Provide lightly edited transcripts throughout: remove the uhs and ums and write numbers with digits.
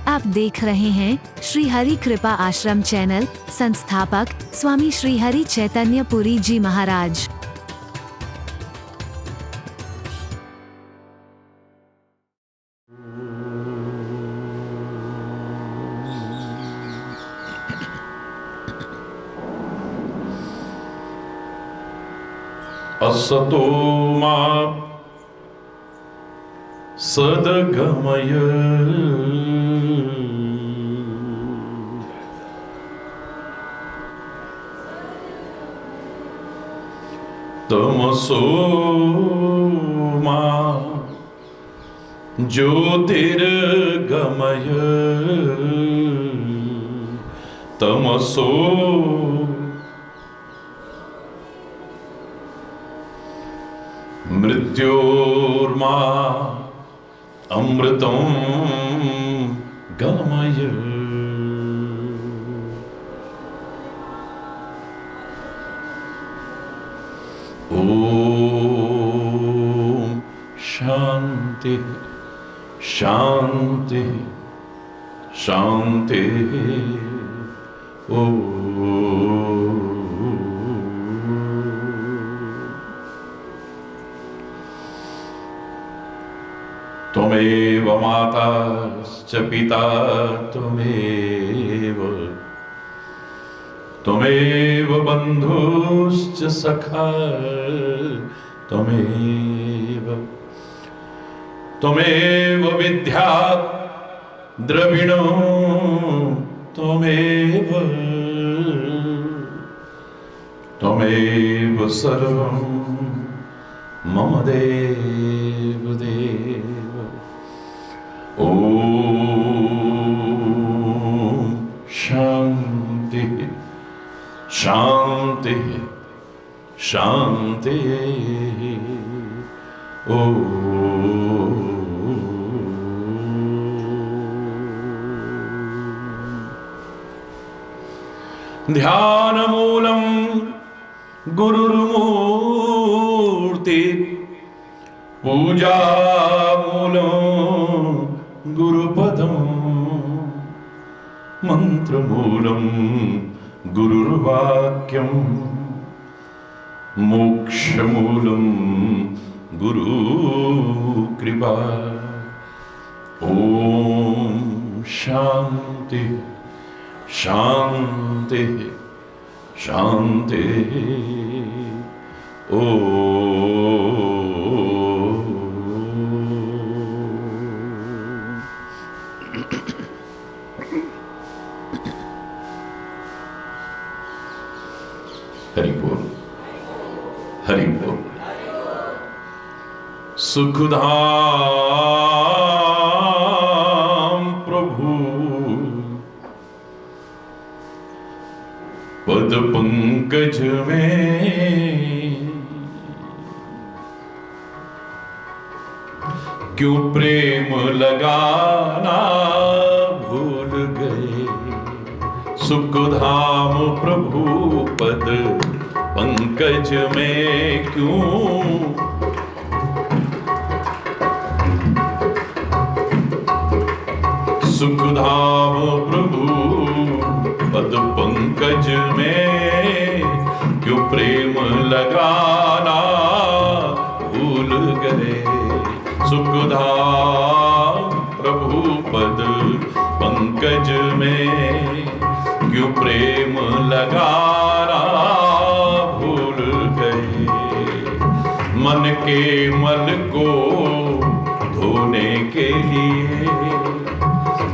आप देख रहे हैं श्री हरि कृपा आश्रम चैनल। संस्थापक स्वामी श्री हरि चैतन्य पुरी जी महाराज। असतो मा सद्गमय तमसो मा ज्योतिर्गमय तमसो मृत्योर्मा अमृतं गमय। ओम शांति शांति शांति। ओम त्वमेव माताश्च पिता त्वमेव बन्धुश्च सखा त्वमेव विद्या द्रविणो त्वमेव सर्वं मम देव देव। ओम शांति शांति शांति। ध्यानमूलं गुरुर्मूर्ति पूजामूलं गुरुपदं मंत्रमूलं गुरुर्वाक्यं मोक्षमूलं गुरुकृपा। ओम शांति शांति शांति। हरि बोल हरि बोल। सुखधाम प्रभु पद पंकज में क्यों प्रेम लगाना भूल गए। सुखधाम प्रभु पद पंकज में क्यों सुखधाम प्रभु पद पंकज में क्यों प्रेम लगाना भूल गए। सुखधाम प्रभु पद पंकज में क्यों प्रेम लगाना भूल गए। मन के मल को धोने के लिए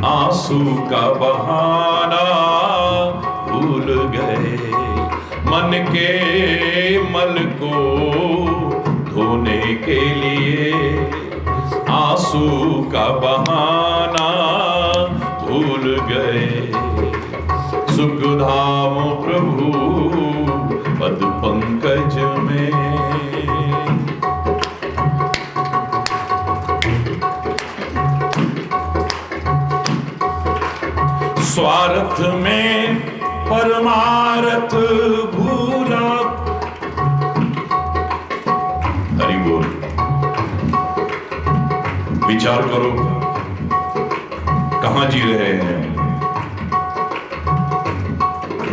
आंसू का बहाना भूल गए। मन के मल को धोने के लिए आंसू का बहाना भूल गए। सुखधाम प्रभु पद पंकज में स्वार्थ में परमार्थ भूला। हरि बोल। विचार करो कहां जी रहे हैं।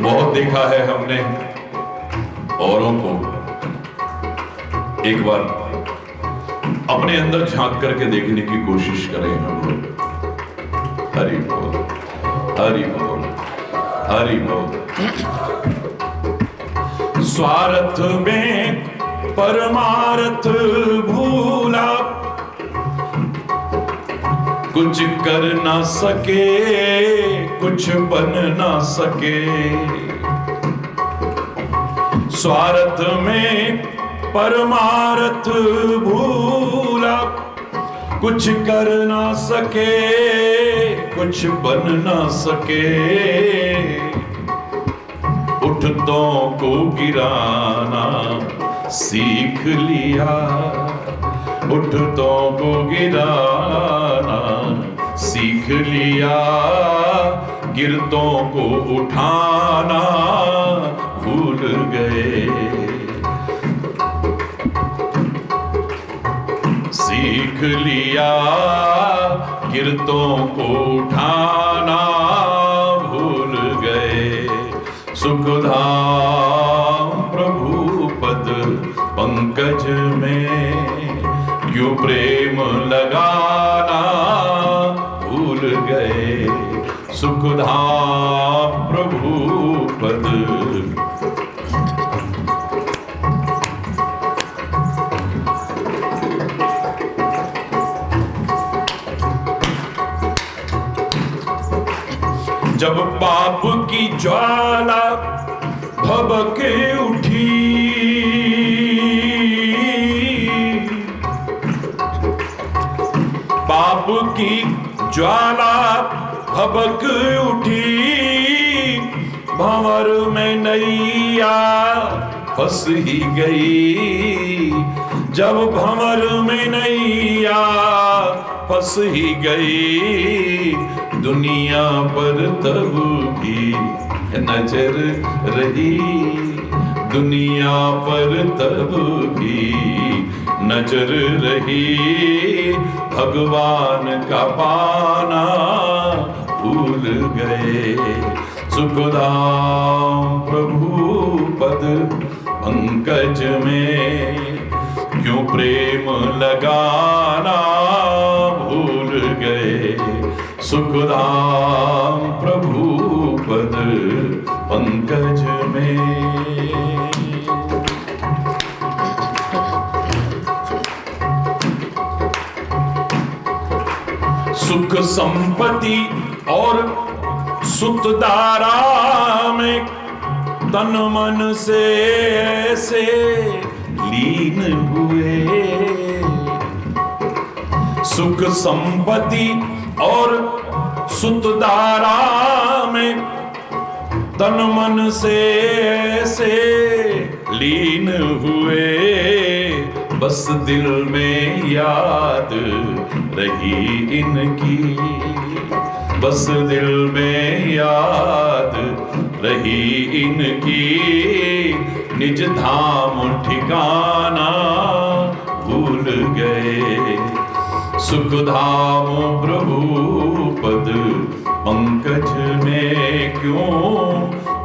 बहुत देखा है हमने औरों को, एक बार अपने अंदर झांक करके देखने की कोशिश करें हम लोग। हरि बोल, हरि बोल, हरि बोल। स्वार्थ में परमार्थ भूला, कुछ कर ना सके, कुछ बन ना सके। स्वार्थ में परमार्थ भूला, कुछ कर ना सके, कुछ बन ना सके। उठतों को गिराना सीख लिया, उठतों को गिराना सीख लिया, गिरतों को उठाना भूल गए। सीख लिया, गिरतों को उठाना भूल गए। सुखधाम प्रभु पद पंकज में, क्यों प्रेम लगाना भूल गए। सुखधाम प्रभु पद। जब पाप की ज्वाला भभके उठी, पाप की ज्वाला भभक उठी, भंवर में नैया फंस ही गई। जब भंवर में नैया फंस ही गई, दुनिया पर तब भी नजर रही। दुनिया पर तब भी नजर रही, भगवान का पाना भूल गए। सुखधाम प्रभु पद पंकज में, क्यों प्रेम लगाना भूल गए। सुखधाम प्रभु पद पंकज में। सुख संपत्ति और सुतदारा में तन मन से ऐसे लीन हुए। सुख संपत्ति और सुतदारा में तन मन से ऐसे लीन हुए। बस दिल में याद रही इनकी, बस दिल में याद रही इनकी। निज धाम ठिकाना भूल गए। सुखधाम प्रभु पद पंकज में, क्यों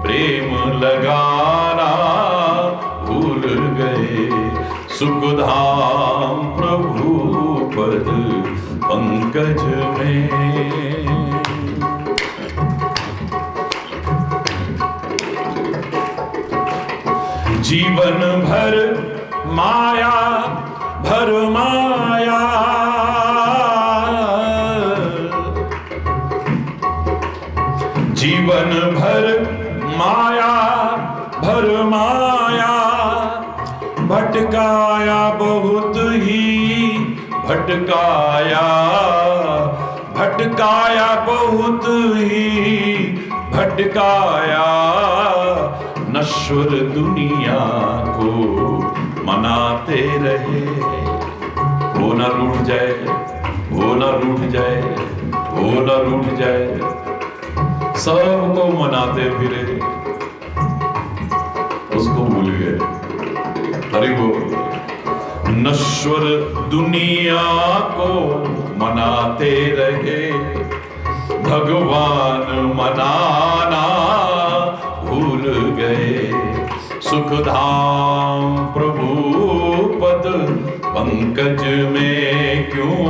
प्रेम लगाना भूल गए। सुखधाम प्रभु पद पंकज में। जीवन भर माया भर माया, जीवन भर माया भर माया। भटकाया बहुत ही भटकाया, भटकाया बहुत ही भटकाया। नश्वर दुनिया को मनाते रहे, वो न रूठ जाए, वो न रूठ जाए, वो न रूठ जाए। सबको मनाते फिरे, उसको भूल गए। हरि बोल। नश्वर दुनिया को मनाते रहे, भगवान मनाना भूल गए। सुखधाम प्रभु पद पंकज में क्यों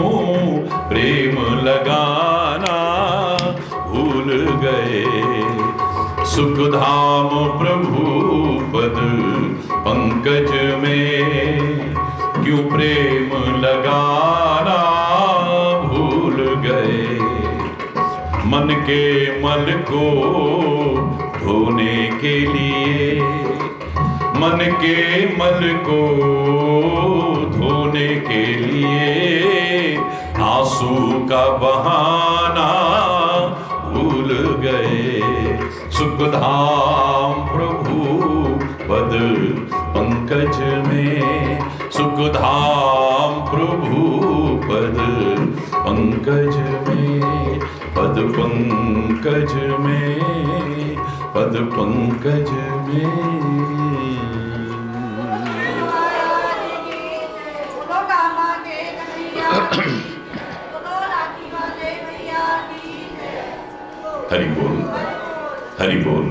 प्रेम लगाना भूल गए। सुखधाम प्रभु पद पंकज में क्यों प्रेम लगाना भूल गए। मन के मल को धोने के लिए, मन के मल को धोने के लिए आंसू का बहाना भूल गए। सुखधाम प्रभु पद पंकज में, सुखधाम प्रभु पद पंकज में, पद पंकज में, पद पंकज में। हरि बोल, हरि बोल।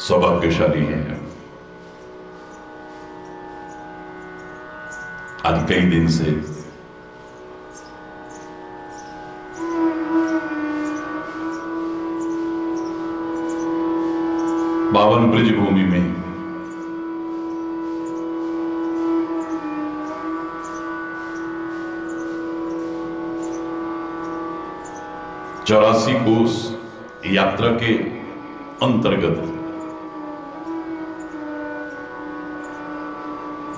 सौभाग्यशाली हैं आज कई दिन से पावन ब्रज भूमि में चौरासी कोस यात्रा के अंतर्गत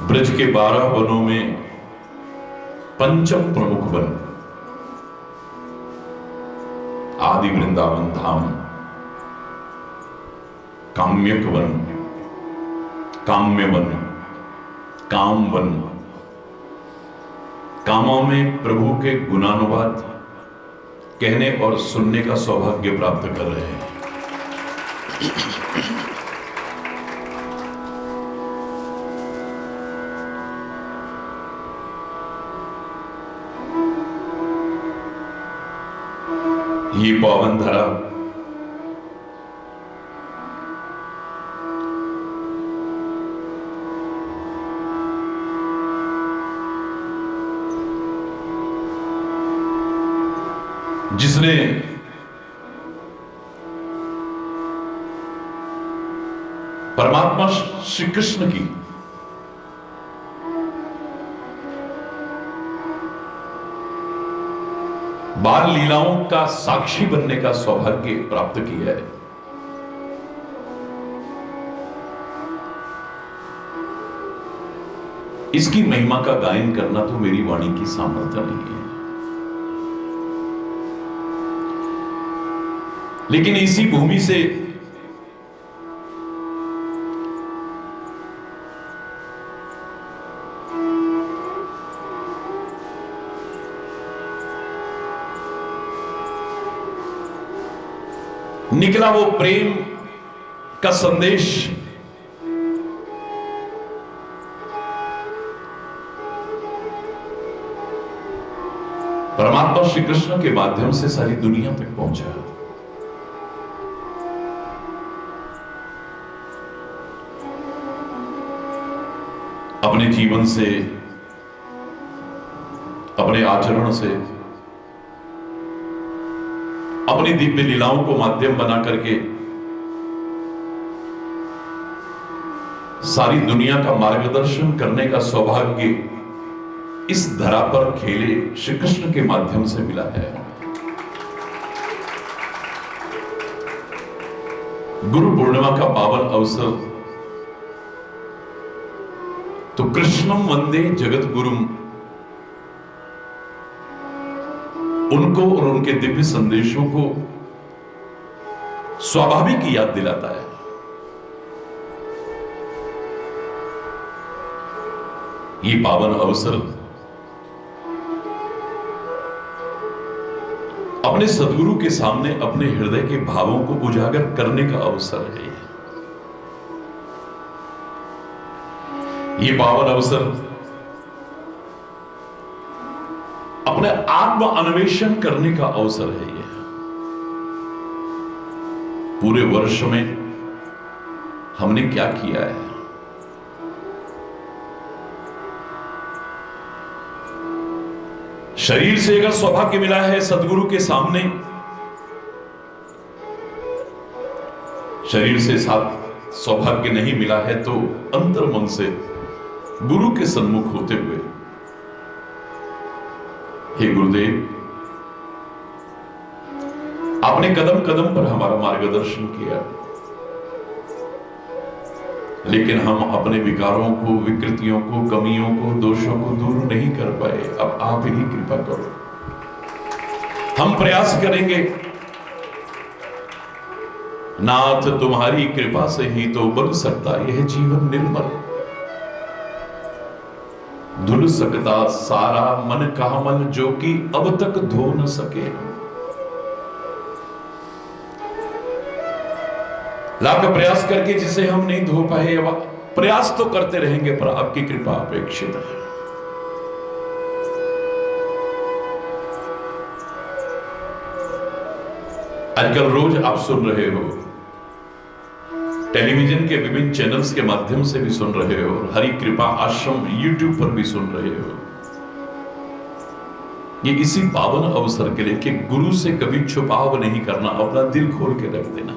ब्रज के 12 वनों में पंचम प्रमुख वन आदि वृंदावन धाम, काम्यक वन, काम्य वन, काम वन, कामों में प्रभु के गुणानुवाद कहने और सुनने का सौभाग्य प्राप्त कर रहे हैं। ये पावन धरा जिसने परमात्मा श्री कृष्ण की बाल लीलाओं का साक्षी बनने का सौभाग्य प्राप्त किया है, इसकी महिमा का गायन करना तो मेरी वाणी की सामर्थ्य नहीं है। लेकिन इसी भूमि से निकला वो प्रेम का संदेश परमात्मा श्री कृष्ण के माध्यम से सारी दुनिया तक पहुंचा। अपने जीवन से, अपने आचरण से, अपनी दिव्य लीलाओं को माध्यम बना करके सारी दुनिया का मार्गदर्शन करने का सौभाग्य इस धरा पर खेले श्री कृष्ण के माध्यम से मिला है। गुरु पूर्णिमा का पावन अवसर तो कृष्णम वंदे जगत गुरुम, उनको और उनके दिव्य संदेशों को स्वाभाविक याद दिलाता है। ये पावन अवसर अपने सद्गुरु के सामने अपने हृदय के भावों को उजागर करने का अवसर है। ये पावन अवसर अपने आत्म अन्वेषण करने का अवसर है ये। पूरे वर्ष में हमने क्या किया है? शरीर से अगर सौभाग्य मिला है सदगुरु के सामने, शरीर से साथ सौभाग्य नहीं मिला है तो अंतर मन से गुरु के सन्मुख होते हुए, हे गुरुदेव, आपने कदम कदम पर हमारा मार्गदर्शन किया, लेकिन हम अपने विकारों को, विकृतियों को, कमियों को, दोषों को दूर नहीं कर पाए। अब आप ही कृपा करो। हम प्रयास करेंगे, नाथ तुम्हारी कृपा से ही तो बन सकता यह जीवन निर्मल, धुल सकता सारा मन का मल जो कि अब तक धो न सके। लाख प्रयास करके जिसे हम नहीं धो पाए, अब प्रयास तो करते रहेंगे पर आपकी कृपा अपेक्षित है। आजकल रोज आप सुन रहे हो, टेलीविजन के विभिन्न चैनल्स के माध्यम से भी सुन रहे हो, हरि कृपा आश्रम यूट्यूब पर भी सुन रहे हो। ये इसी पावन अवसर के लिए कि गुरु से कभी छुपाव नहीं करना, अपना दिल खोल के रख देना,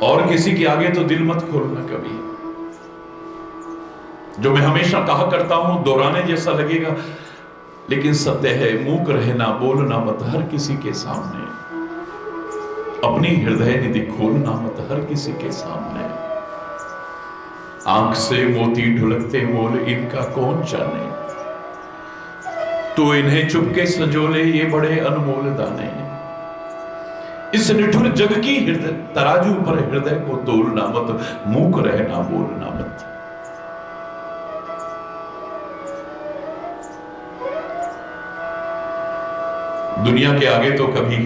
और किसी के आगे तो दिल मत खोलना कभी। जो मैं हमेशा कहा करता हूं, दोहराने जैसा लगेगा लेकिन सत्य है, मूक रहना, बोलना मत हर किसी के सामने, अपनी हृदय निधि खोलना मत हर किसी के सामने। आंख से मोती ढुलकते मोल इनका कौन जाने, तो इन्हें चुपके संजोले ये बड़े अनमोल दाने। इस निठुर जग की हृदय तराजू पर हृदय को तोलना मत, मूक रहना, बोलना मत। दुनिया के आगे तो कभी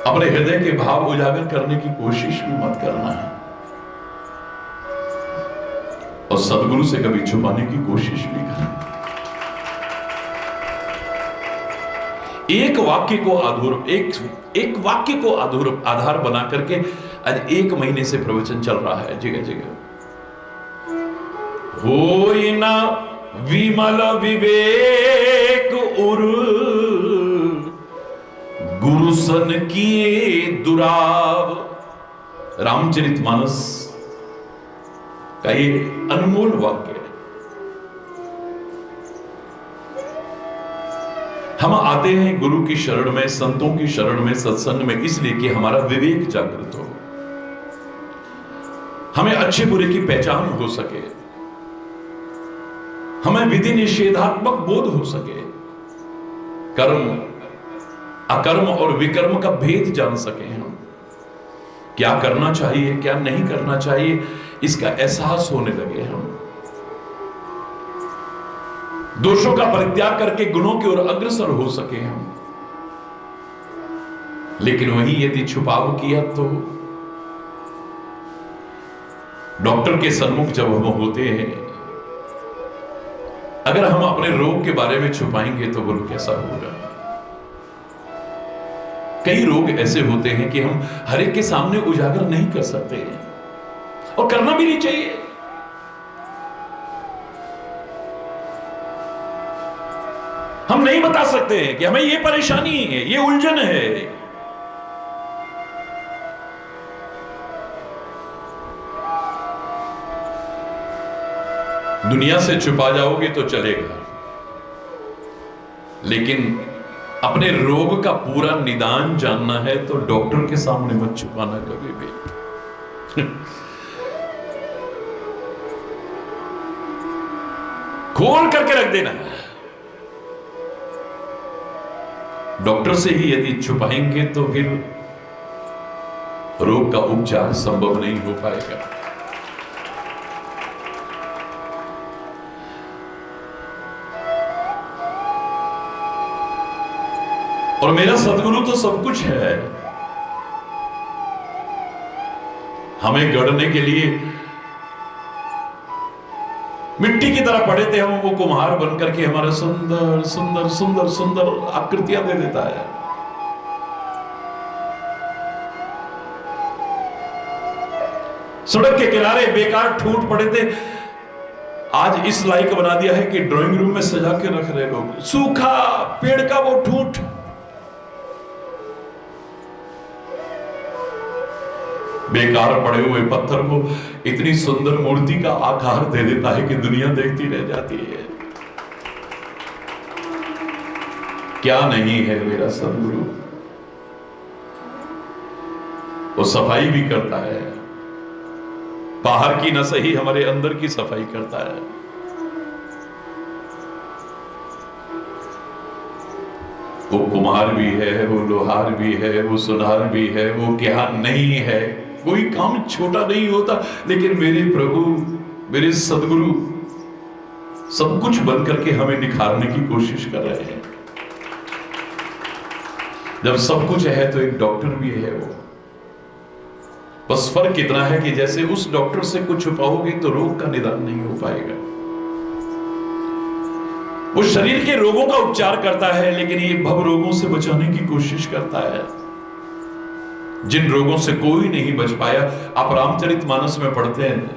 अपने हृदय के भाव उजागर करने की कोशिश भी मत करना है, और सदगुरु से कभी छुपाने की कोशिश भी करना। एक वाक्य को आधार बना करके आज 1 महीने से प्रवचन चल रहा है जगह जगह। होई ना विमल विवेक उर, गुरु सन किए दुराव। रामचरितमानस का ये अनमोल वाक्य है। हम आते हैं गुरु की शरण में, संतों की शरण में, सत्संग में इसलिए कि हमारा विवेक जागृत हो, हमें अच्छे बुरे की पहचान हो सके, हमें विधि निषेधात्मक बोध हो सके, कर्म अकर्म और विकर्म का भेद जान सके, हम क्या करना चाहिए क्या नहीं करना चाहिए इसका एहसास होने लगे, हम दोषों का परित्याग करके गुणों की ओर अग्रसर हो सके हम। लेकिन वही यदि छुपाव किया तो डॉक्टर के सन्मुख जब हम होते हैं, अगर हम अपने रोग के बारे में छुपाएंगे तो वो कैसा होगा। कई रोग ऐसे होते हैं कि हम हर एक के सामने उजागर नहीं कर सकते हैं, और करना भी नहीं चाहिए। हम नहीं बता सकते हैं कि हमें ये परेशानी है, ये उलझन है। दुनिया से छुपा जाओगे तो चलेगा, लेकिन अपने रोग का पूरा निदान जानना है तो डॉक्टर के सामने मत छुपाना कभी भी। खोल करके रख देना। डॉक्टर से ही यदि छुपाएंगे तो फिर रोग का उपचार संभव नहीं हो पाएगा। और मेरा सदगुरु तो सब कुछ है। हमें गढ़ने के लिए मिट्टी की तरह पड़े थे हम, वो कुम्हार बनकर के हमारे सुंदर सुंदर सुंदर सुंदर आकृतियां दे देता है। सड़क के किनारे बेकार ठूंठ पड़े थे, आज इस लायक बना दिया है कि ड्राइंग रूम में सजा के रख रहे लोग। सूखा पेड़ का वो ठूंठ, बेकार पड़े हुए पत्थर को इतनी सुंदर मूर्ति का आकार दे देता है कि दुनिया देखती रह जाती है। क्या नहीं है मेरा सदगुरु, वो सफाई भी करता है, बाहर की न सही हमारे अंदर की सफाई करता है। वो कुम्हार भी है, वो लोहार भी है, वो सुनार भी है, वो क्या नहीं है, कोई काम छोटा नहीं होता। लेकिन मेरे प्रभु, मेरे सदगुरु सब कुछ बनकर के हमें निखारने की कोशिश कर रहे हैं। जब सब कुछ है तो एक डॉक्टर भी है वो, बस फर्क इतना है कि जैसे उस डॉक्टर से कुछ छुपाओगे तो रोग का निदान नहीं हो पाएगा। वो शरीर के रोगों का उपचार करता है, लेकिन ये भव रोगों से बचाने की कोशिश करता है, जिन रोगों से कोई नहीं बच पाया। आप रामचरितमानस में पढ़ते हैं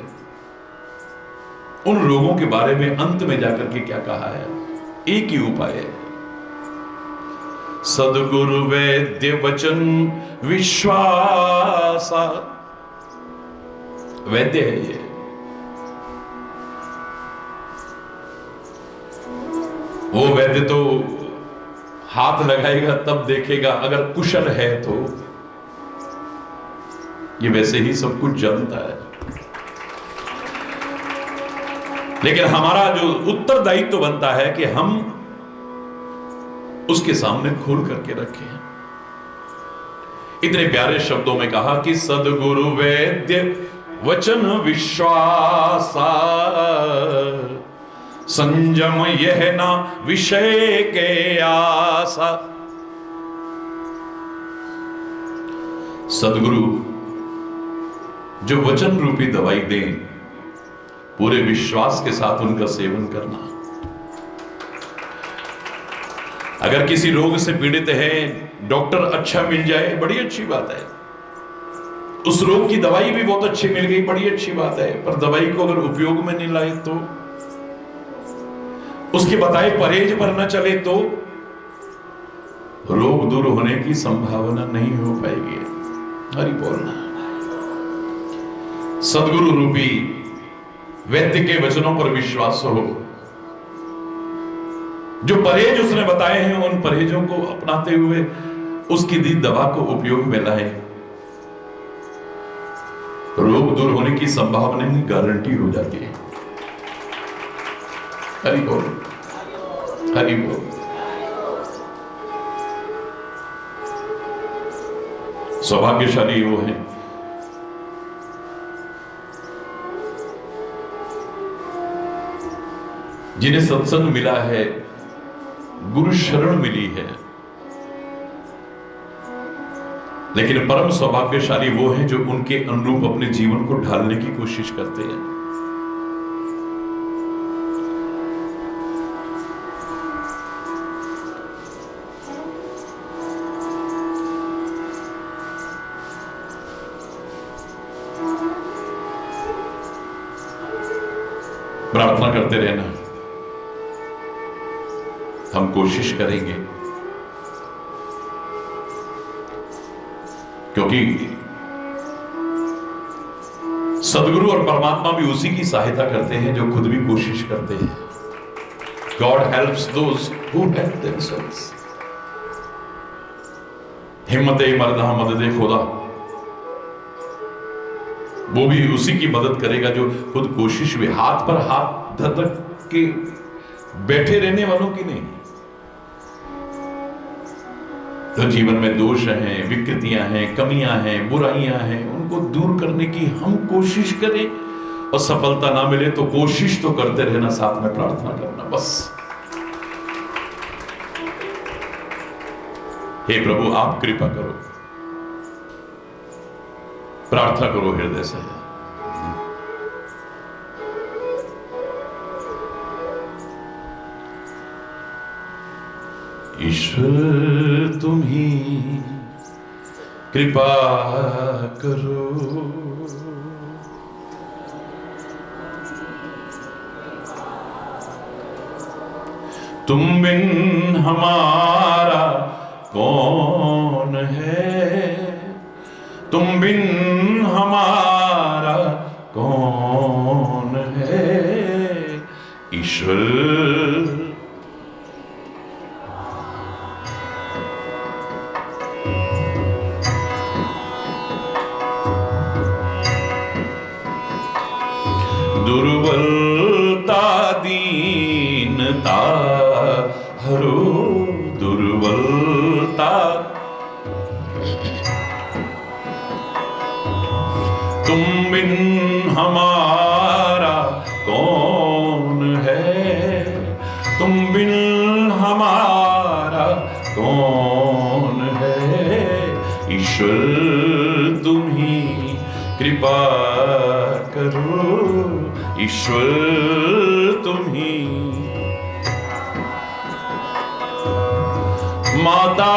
उन रोगों के बारे में, अंत में जाकर के क्या कहा है। एक ही उपाय है, सदगुरु वैद्य वचन विश्वासा। वैद्य है ये, वो वैद्य तो हाथ लगाएगा तब देखेगा, अगर कुशल है तो ये वैसे ही सब कुछ जानता है। लेकिन हमारा जो उत्तरदायित्व तो बनता है कि हम उसके सामने खोल करके रखें। इतने प्यारे शब्दों में कहा कि सदगुरु वैद्य वचन विश्वासा, संयम यह ना विषय के आसा। सदगुरु जो वचन रूपी दवाई दें, पूरे विश्वास के साथ उनका सेवन करना। अगर किसी रोग से पीड़ित है, डॉक्टर अच्छा मिल जाए, बड़ी अच्छी बात है। उस रोग की दवाई भी बहुत अच्छी मिल गई, बड़ी अच्छी बात है। पर दवाई को अगर उपयोग में नहीं लाए तो, उसके बताए परहेज पर न चले तो रोग दूर होने की संभावना नहीं हो पाएगी। हरि बोलना। सदगुरु रूपी वैद्य के वचनों पर विश्वास हो, जो परहेज उसने बताए हैं उन परहेजों को अपनाते हुए उसकी दी दवा को उपयोग में लाए, रोग दूर होने की संभावना ही गारंटी हो जाती है। हरि बोल, हरि बोल। सौभाग्यशाली वो हैं जिन्हें सत्संग मिला है, गुरु शरण मिली है। लेकिन परम सौभाग्यशाली वो हैं जो उनके अनुरूप अपने जीवन को ढालने की कोशिश करते हैं। प्रार्थना करते रहना, हम कोशिश करेंगे, क्योंकि सदगुरु और परमात्मा भी उसी की सहायता करते हैं जो खुद भी कोशिश करते हैं। God helps those who help themselves। हिम्मत मर्दा मदद खुदा, वो भी उसी की मदद करेगा जो खुद कोशिश में, हाथ पर हाथ धर के बैठे रहने वालों की नहीं। तो जीवन में दोष हैं, विकृतियां हैं, कमियां हैं, बुराइयां हैं, उनको दूर करने की हम कोशिश करें, और सफलता ना मिले तो कोशिश तो करते रहना, साथ में प्रार्थना करना। बस हे प्रभु आप कृपा करो, प्रार्थना करो हृदय से। ईश्वर तुम ही कृपा करो। तुम बिन हमारा कौन है, तुम बिन हमारा कौन है ईश्वर। दुर्बलता दीनता हरो, दुर्बलता तुम बिन हमारा कौन है, तुम बिन हमारा कौन है ईश्वर तुम ही कृपा करो। ईश्वर तुम ही माता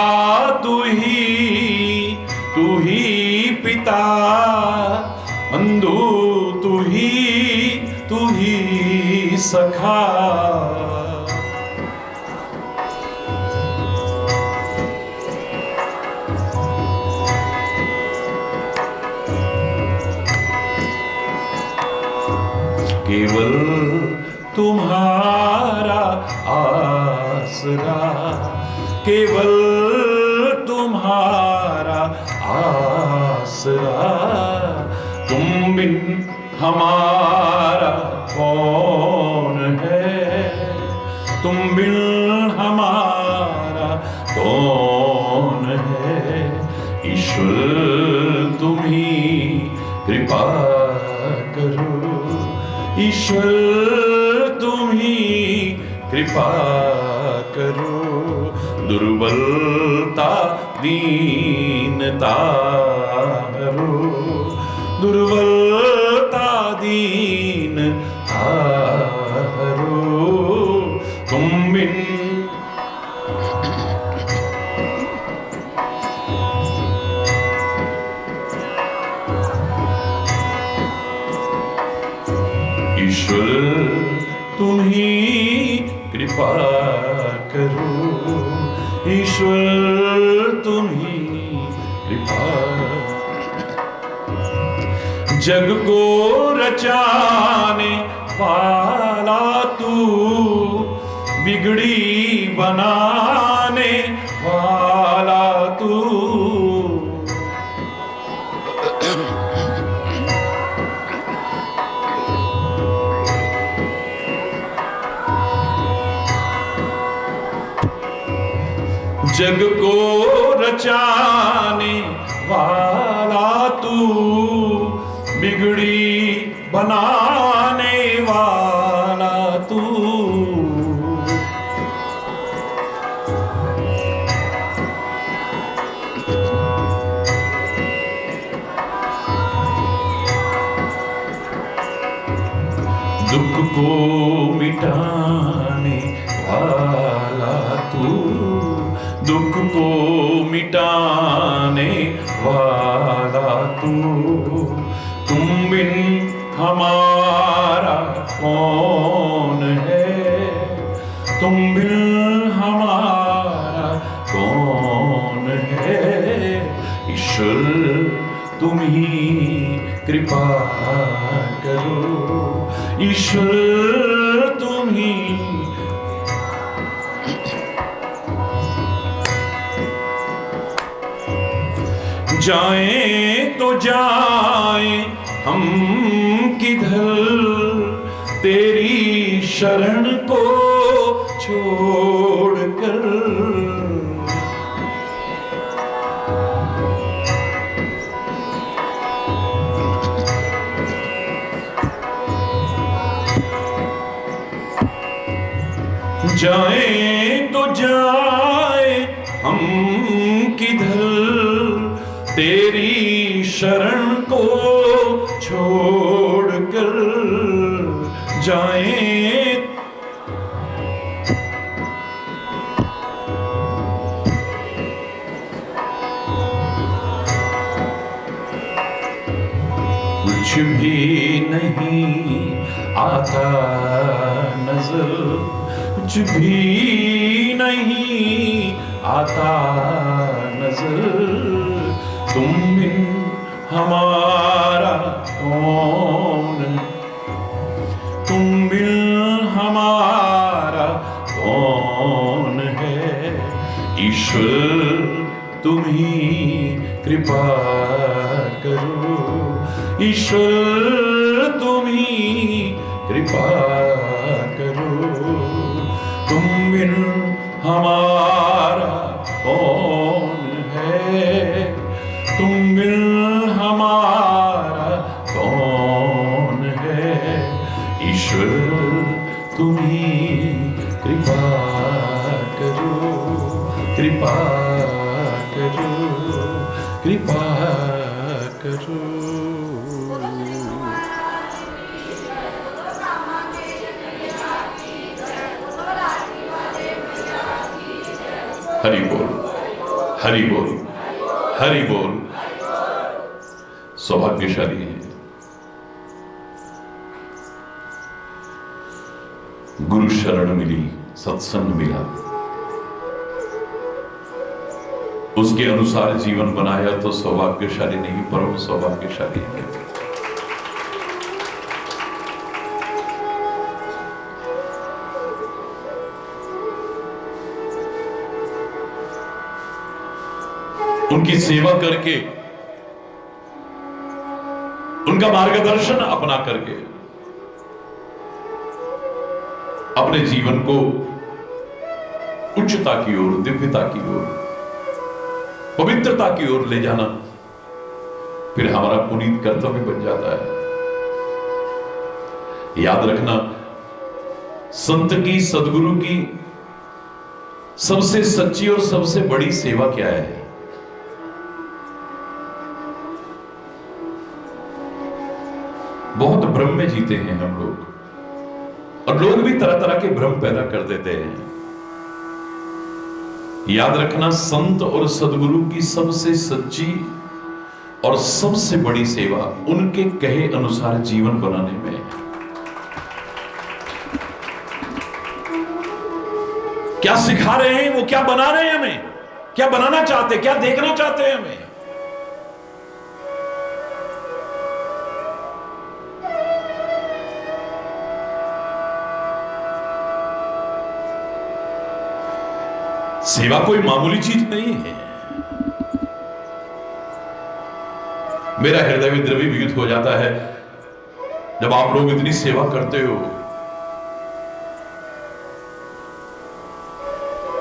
तू ही पिता, बंधु तू ही सखा। केवल तुम्हारा आसरा, केवल तुम्हारा आसरा, तुम बिन हमारा कौन है, तुम बिन हमारा कौन है ईश्वर तुम ही कृपा करो। ईश्वर तुम ही कृपा करो। दुर्बलता दीनता हरो, दुर्बलता दीनता हरो, तुम बिन ईश्वर तुम ही कृपा करो। ईश्वर तुम ही कृपा। जग को रचाने वाला तू, बिगड़ी बनाने वाला तू, जग को रचाने वाला तू, बिगड़ी बनाने वाला तू। दुख को मिटाने वाला तू, दुख को मिटाने वाला तू, तुम बिन हमारा कौन है, तुम बिन हमारा कौन है ईश्वर तुम ही कृपा करो। ईश्वर तुम ही जाएं तो जाएं हम किधर, तेरी शरण को छोड़कर। जाएं तो जाएं हम किधर, तेरी शरण को छोड़कर। जाएं भी नहीं आता नजर, कुछ भी नहीं आता नजर, तुम बिन हमारा कौन, तुम बिन हमारा कौन है। ईश्वर तुम ही कृपा करो, ईश्वर तुम ही कृपा करो, तुम बिन हमारा कौन है, तुम बिन हमारा कौन है। ईश्वर तुम ही कृपा करो, कृपा करो, कृपा करो। हरि बोल, हरि बोल, हरि बोल। सौभाग्यशाली है, गुरु शरण मिली, सत्संग मिला, उसके अनुसार जीवन बनाया तो सौभाग्यशाली नहीं परम सौभाग्यशाली है। उनकी सेवा करके, उनका मार्गदर्शन अपना करके अपने जीवन को उच्चता की ओर, दिव्यता की ओर, पवित्रता की ओर ले जाना फिर हमारा पुनीत कर्तव्य बन जाता है। याद रखना, संत की, सदगुरु की सबसे सच्ची और सबसे बड़ी सेवा क्या है? बहुत भ्रम में जीते हैं हम लोग, और लोग भी तरह तरह के भ्रम पैदा कर देते हैं। याद रखना, संत और सदगुरु की सबसे सच्ची और सबसे बड़ी सेवा उनके कहे अनुसार जीवन बनाने में है। क्या सिखा रहे हैं वो, क्या बना रहे हैं हमें, क्या बनाना चाहते, क्या देखना चाहते हैं हमें। सेवा कोई मामूली चीज नहीं है। मेरा हृदय भी द्रवीभूत हो जाता है जब आप लोग इतनी सेवा करते हो।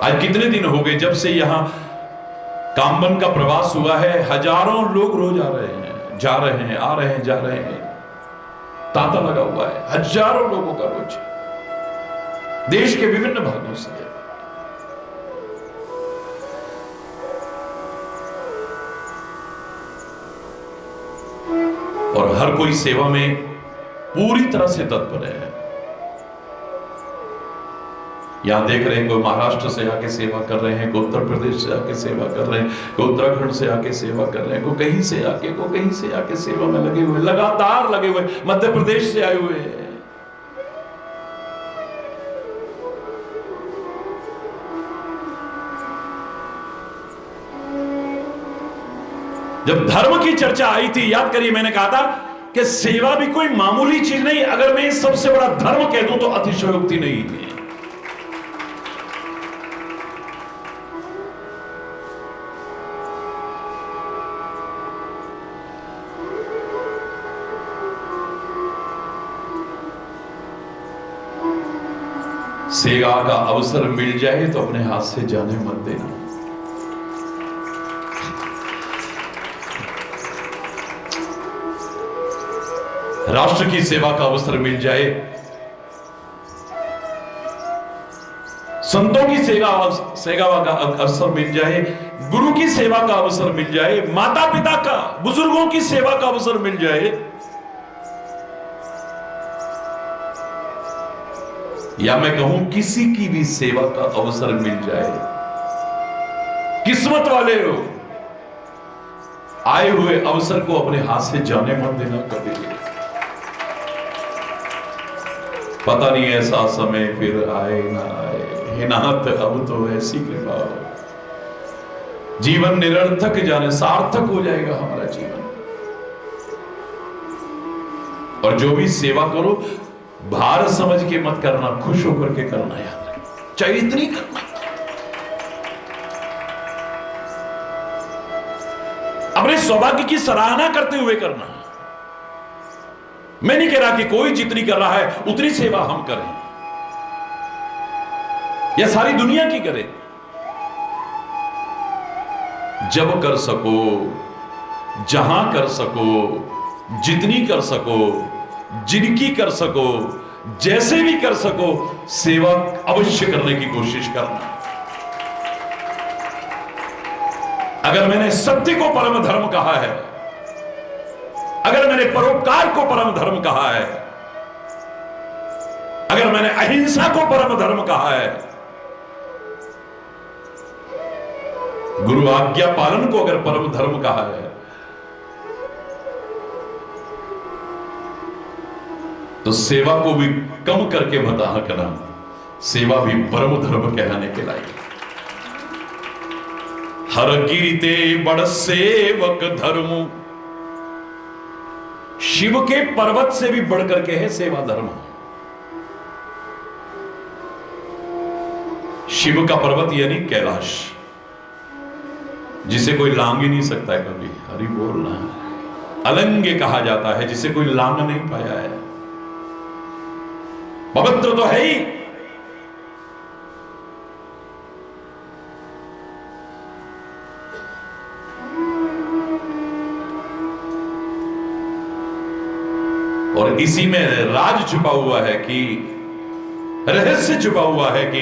आज कितने दिन हो गए जब से यहां कामबन का प्रवास हुआ है, हजारों लोग रोज आ रहे हैं, जा रहे हैं, आ रहे हैं, जा रहे हैं, तांता लगा हुआ है, हजारों लोगों का रोज, देश के विभिन्न भागों से। और हर कोई सेवा में पूरी तरह से तत्पर है। यहां देख रहे हैं, कोई महाराष्ट्र से आके सेवा कर रहे हैं, कोई उत्तर प्रदेश से आके सेवा कर रहे हैं, कोई उत्तराखंड से आके सेवा कर रहे हैं, कोई कहीं से आके, कोई कहीं से आके सेवा में लगे हुए, लगातार लगे हुए, मध्य प्रदेश से आए हुए हैं। जब धर्म की चर्चा आई थी, याद करिए, मैंने कहा था कि सेवा भी कोई मामूली चीज नहीं। अगर मैं सबसे बड़ा धर्म कह दूं तो अतिशयोक्ति नहीं है। सेवा का अवसर मिल जाए तो अपने हाथ से जाने मत देना। राष्ट्र की सेवा का अवसर मिल जाए, संतों की सेवा का अवसर मिल जाए, गुरु की सेवा का अवसर मिल जाए, माता पिता का, बुजुर्गों की सेवा का अवसर मिल जाए, या मैं कहूं किसी की भी सेवा का अवसर मिल जाए, किस्मत वाले हो, आए हुए अवसर को अपने हाथ से जाने मत देना कभी। पता नहीं ऐसा समय फिर आए ना आए, हे नाथ अब तो ऐसी कृपा हो, जीवन निरर्थक जाने सार्थक हो जाएगा हमारा जीवन। और जो भी सेवा करो भार समझ के मत करना, खुश होकर के करना, याद रखना, चाहे इतनी करना। अपने सौभाग्य की सराहना करते हुए करना। मैं नहीं कह रहा कि कोई जितनी कर रहा है उतनी सेवा हम करें या सारी दुनिया की करें। जब कर सको, जहां कर सको, जितनी कर सको, जिनकी कर सको, जैसे भी कर सको, सेवा अवश्य करने की कोशिश करना। अगर मैंने सत्य को परम धर्म कहा है, अगर मैंने परोपकार को परम धर्म कहा है, अगर मैंने अहिंसा को परम धर्म कहा है, गुरु आज्ञा पालन को अगर परम धर्म कहा है, तो सेवा को भी कम करके बता करना, सेवा भी परम धर्म कहलाने के लायक। हर गिरते बड़ सेवक धर्म, शिव के पर्वत से भी बढ़कर के है सेवा धर्म। शिव का पर्वत यानी कैलाश, जिसे कोई लांग ही नहीं सकता है कभी, हरि बोलना। अलंग कहा जाता है जिसे कोई लांग नहीं पाया है, पवित्र तो है ही। और इसी में राज छुपा हुआ है कि रहस्य छुपा हुआ है कि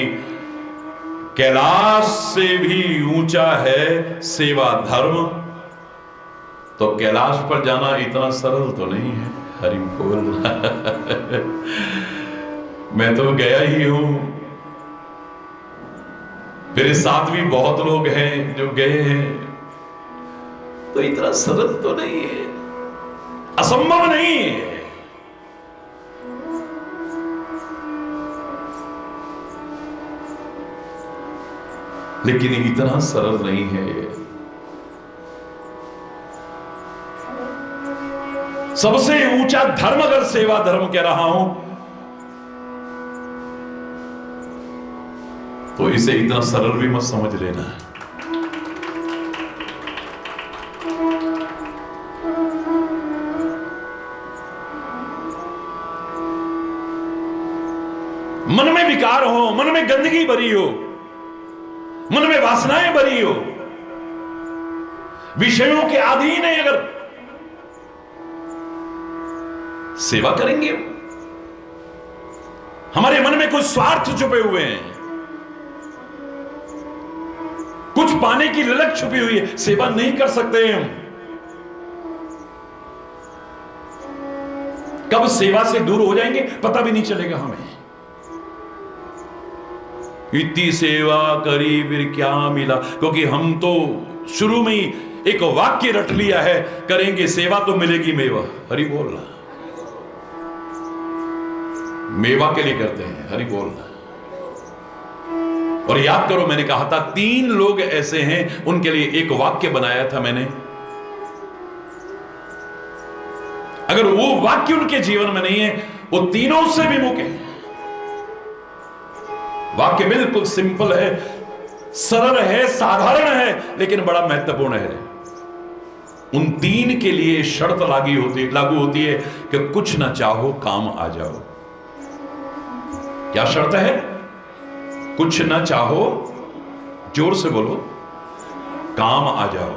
कैलाश से भी ऊंचा है सेवा धर्म। तो कैलाश पर जाना इतना सरल तो नहीं है, हरि बोल। मैं तो गया ही हूं, मेरे साथ भी बहुत लोग हैं जो गए हैं, तो इतना सरल तो नहीं है, असंभव नहीं है। लेकिन इतना सरल नहीं है ये। सबसे ऊंचा धर्म अगर सेवा धर्म कह रहा हूं, तो इसे इतना सरल भी मत समझ लेना। मन में विकार हो, मन में गंदगी भरी हो, मन में वासनाएं भरी हो, विषयों के अधीन है, अगर सेवा करेंगे, हमारे मन में कुछ स्वार्थ छुपे हुए हैं, कुछ पाने की ललक छुपी हुई है, सेवा नहीं कर सकते हम। कब सेवा से दूर हो जाएंगे पता भी नहीं चलेगा हमें। इतनी सेवा करी फिर क्या मिला, क्योंकि हम तो शुरू में ही एक वाक्य रट लिया है, करेंगे सेवा तो मिलेगी मेवा। हरि बोल रहा, मेवा के लिए करते हैं, हरि बोल रहा। और याद करो मैंने कहा था 3 लोग ऐसे हैं, उनके लिए एक वाक्य बनाया था मैंने। अगर वो वाक्य उनके जीवन में नहीं है, वो तीनों से विमुख है। वाक्य बिल्कुल सिंपल है, सरल है, साधारण है, लेकिन बड़ा महत्वपूर्ण है। उन 3 के लिए शर्त लागू होती है कि कुछ ना चाहो काम आ जाओ। क्या शर्त है? कुछ ना चाहो, जोर से बोलो, काम आ जाओ।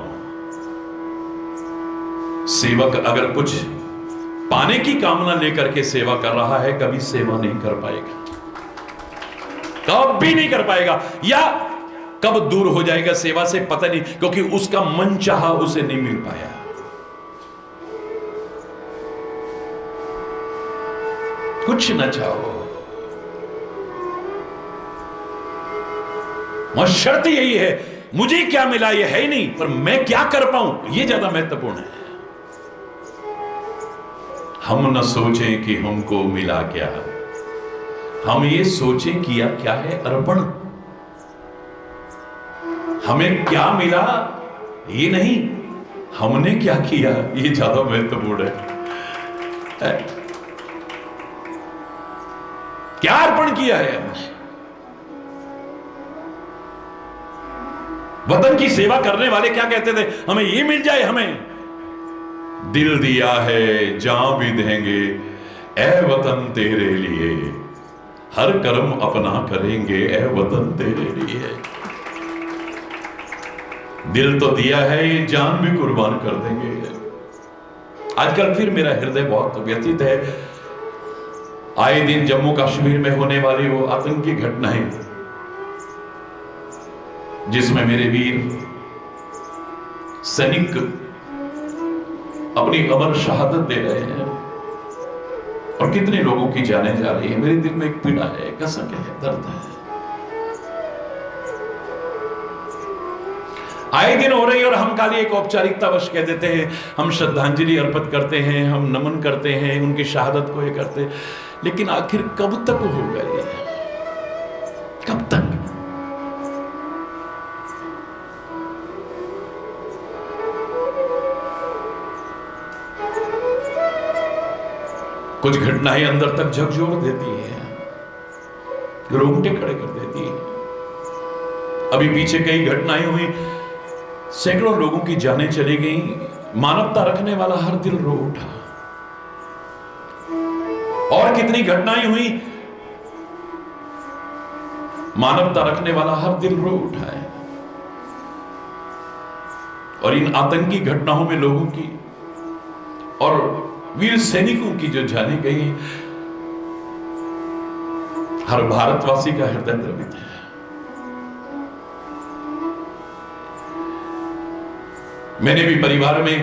सेवक अगर कुछ पाने की कामना लेकर के सेवा कर रहा है, कभी सेवा नहीं कर पाएगा, कभी नहीं कर पाएगा, या कब दूर हो जाएगा सेवा से पता नहीं, क्योंकि उसका मन चाहा उसे नहीं मिल पाया। कुछ न चाहो, और शर्त यही है, मुझे क्या मिला ये है ही नहीं, पर मैं क्या कर पाऊं ये ज्यादा महत्वपूर्ण है। हम न सोचें कि हमको मिला क्या, हम ये सोचें किया क्या है अर्पण, हमें क्या मिला ये नहीं, हमने क्या किया ये ज्यादा महत्वपूर्ण है। क्या अर्पण किया है हमने? वतन की सेवा करने वाले क्या कहते थे, हमें ये मिल जाए, हमें दिल दिया है जान भी देंगे ए वतन तेरे लिए, हर कर्म अपना करेंगे ए वतन तेरे लिए। दिल तो दिया है, ये जान भी कुर्बान कर देंगे। आजकल फिर मेरा हृदय बहुत व्यथित है, आए दिन जम्मू कश्मीर में होने वाली वो आतंकी घटनाएं जिसमें मेरे वीर सैनिक अपनी अमर शहादत दे रहे हैं और कितने लोगों की जानें जा रही है। मेरे दिल में एक पीड़ा है, कसक है, दर्द है। आए दिन हो रही और हम खाली एक औपचारिकतावश कह देते हैं, हम श्रद्धांजलि अर्पित करते हैं, हम नमन करते हैं, उनकी शहादत को ये करते हैं, लेकिन आखिर कब तक होगा ये? कब तक? कुछ घटनाएं अंदर तक झकझोर देती हैं, रोंगटे खड़े कर देती हैं। अभी पीछे कई घटनाएं हुई, सैकड़ों लोगों की जानें चली गई, मानवता रखने वाला हर दिल रो उठा। और कितनी घटनाएं हुई, मानवता रखने वाला हर दिल रो उठा है। और इन आतंकी घटनाओं में लोगों की और वीर सैनिकों की जो जाने गई, हर भारतवासी का हृदय द्रवित है। मैंने भी परिवार में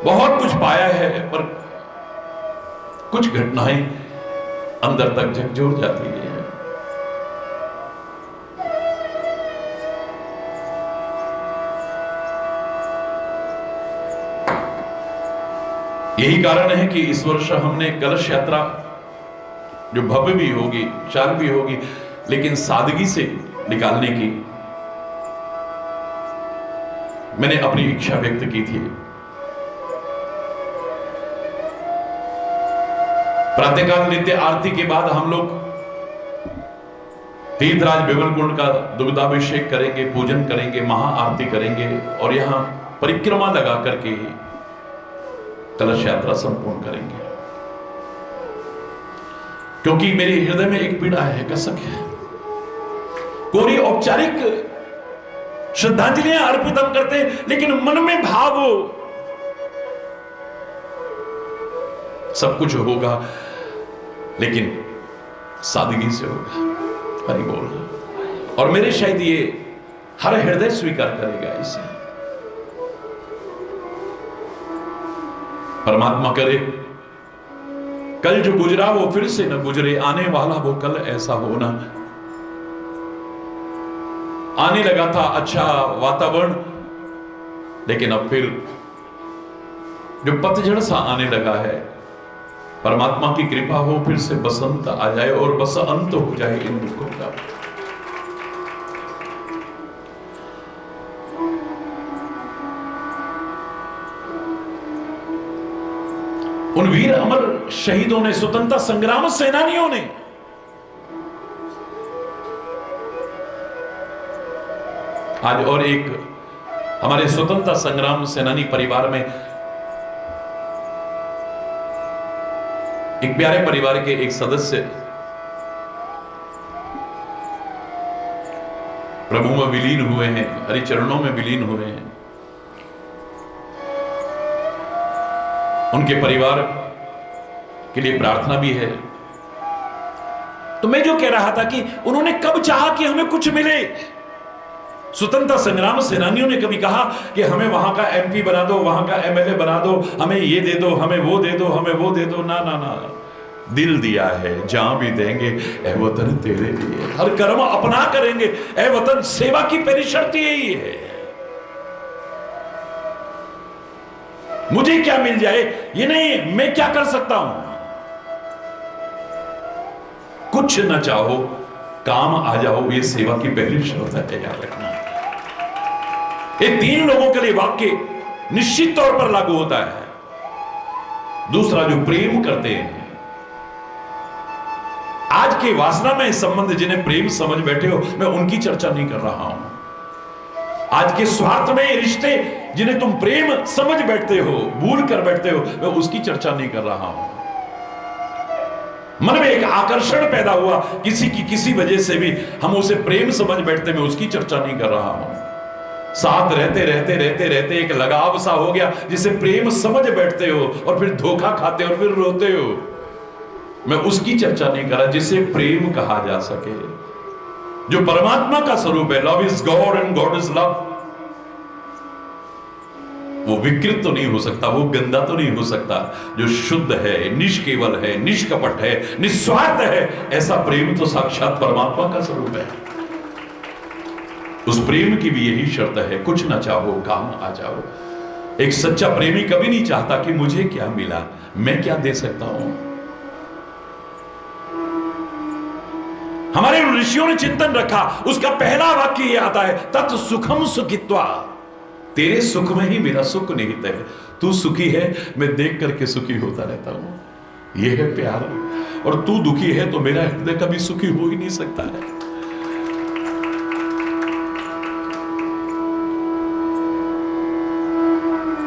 बहुत कुछ पाया है, पर कुछ घटनाएं अंदर तक झकझोर जाती है। यही कारण है कि इस वर्ष हमने कलश यात्रा जो भव्य भी होगी, विशाल भी होगी, लेकिन सादगी से निकालने की मैंने अपनी इच्छा व्यक्त की थी। प्रातःकाल नित्य आरती के बाद हम लोग तीर्थराज बिमल कुंड का दुग्धाभिषेक करेंगे, पूजन करेंगे, महाआरती करेंगे और यहां परिक्रमा लगा करके कलश यात्रा संपूर्ण करेंगे। क्योंकि मेरे हृदय में एक पीड़ा है, कसक है। कोई औपचारिक श्रद्धांजलियां अर्पित हम करते हैं, लेकिन मन में भाव सब कुछ होगा, लेकिन सादगी से होगा। हरि बोल। और मेरे शायद ये हर हृदय स्वीकार करेगा इसे। परमात्मा करे कल जो गुजरा वो फिर से न गुजरे, आने वाला वो कल ऐसा होना। आने लगा था अच्छा वातावरण, लेकिन अब फिर जो पतझड़ सा आने लगा है, परमात्मा की कृपा हो फिर से बसंत आ जाए और बस अंत हो जाए इन दुखों का। उन वीर अमर शहीदों ने, स्वतंत्रता संग्राम सेनानियों ने आज और एक हमारे स्वतंत्रता संग्राम सेनानी परिवार में एक प्यारे परिवार के एक सदस्य प्रभु में विलीन हुए हैं, हरिचरणों में विलीन हुए हैं। उनके परिवार के लिए प्रार्थना भी है। तो मैं जो कह रहा था कि उन्होंने कब चाहा कि हमें कुछ मिले। स्वतंत्रता संग्राम सेनानियों ने कभी कहा कि हमें वहां का एमपी बना दो, वहां का एमएलए बना दो, हमें ये दे दो, हमें वो दे दो, हमें वो दे दो। ना ना ना, दिल दिया है जान भी देंगे ए वतन तेरे लिए, हर कर्म अपना करेंगे ए वतन। सेवा की पहली शर्त यही है। मुझे क्या मिल जाए ये नहीं, मैं क्या कर सकता हूं। कुछ न चाहो काम आ जाओ, ये सेवा की पहली शर्त है, याद रखना। ये 3 लोगों के लिए वाक्य निश्चित तौर पर लागू होता है। दूसरा, जो प्रेम करते हैं, आज के वासना में संबंध जिन्हें प्रेम समझ बैठे हो, मैं उनकी चर्चा नहीं कर रहा हूं। आज के स्वार्थ में रिश्ते जिन्हें तुम प्रेम समझ बैठते हो, भूल कर बैठते हो, मैं उसकी चर्चा नहीं कर रहा हूं। मन में एक आकर्षण पैदा हुआ किसी की किसी वजह से भी हम उसे प्रेम समझ बैठते, मैं उसकी चर्चा नहीं कर रहा हूं। साथ रहते रहते रहते रहते एक लगाव सा हो गया जिसे प्रेम समझ बैठते हो और फिर धोखा खाते हो और फिर रोते हो, मैं उसकी चर्चा नहीं कर रहा। जिसे प्रेम कहा जा सके, जो परमात्मा का स्वरूप है, love is God and God is love, वो विकृत तो नहीं हो सकता, वो गंदा तो नहीं हो सकता। जो शुद्ध है, निष्केवल है, निष्कपट है, निस्वार्थ है, ऐसा प्रेम तो साक्षात परमात्मा का स्वरूप है। उस प्रेम की भी यही शर्त है, कुछ ना चाहो काम आ जाओ। एक सच्चा प्रेमी कभी नहीं चाहता कि मुझे क्या मिला, मैं क्या दे सकता हूं। हमारे ऋषियों ने चिंतन रखा, उसका पहला वाक्य यह आता है, तत् सुखम सुखित्वा, तेरे सुख में ही मेरा सुख निहित है। तू सुखी है, मैं देख करके सुखी होता रहता हूं। यह है प्यार। और तू दुखी है तो मेरा हृदय कभी सुखी हो ही नहीं सकता है।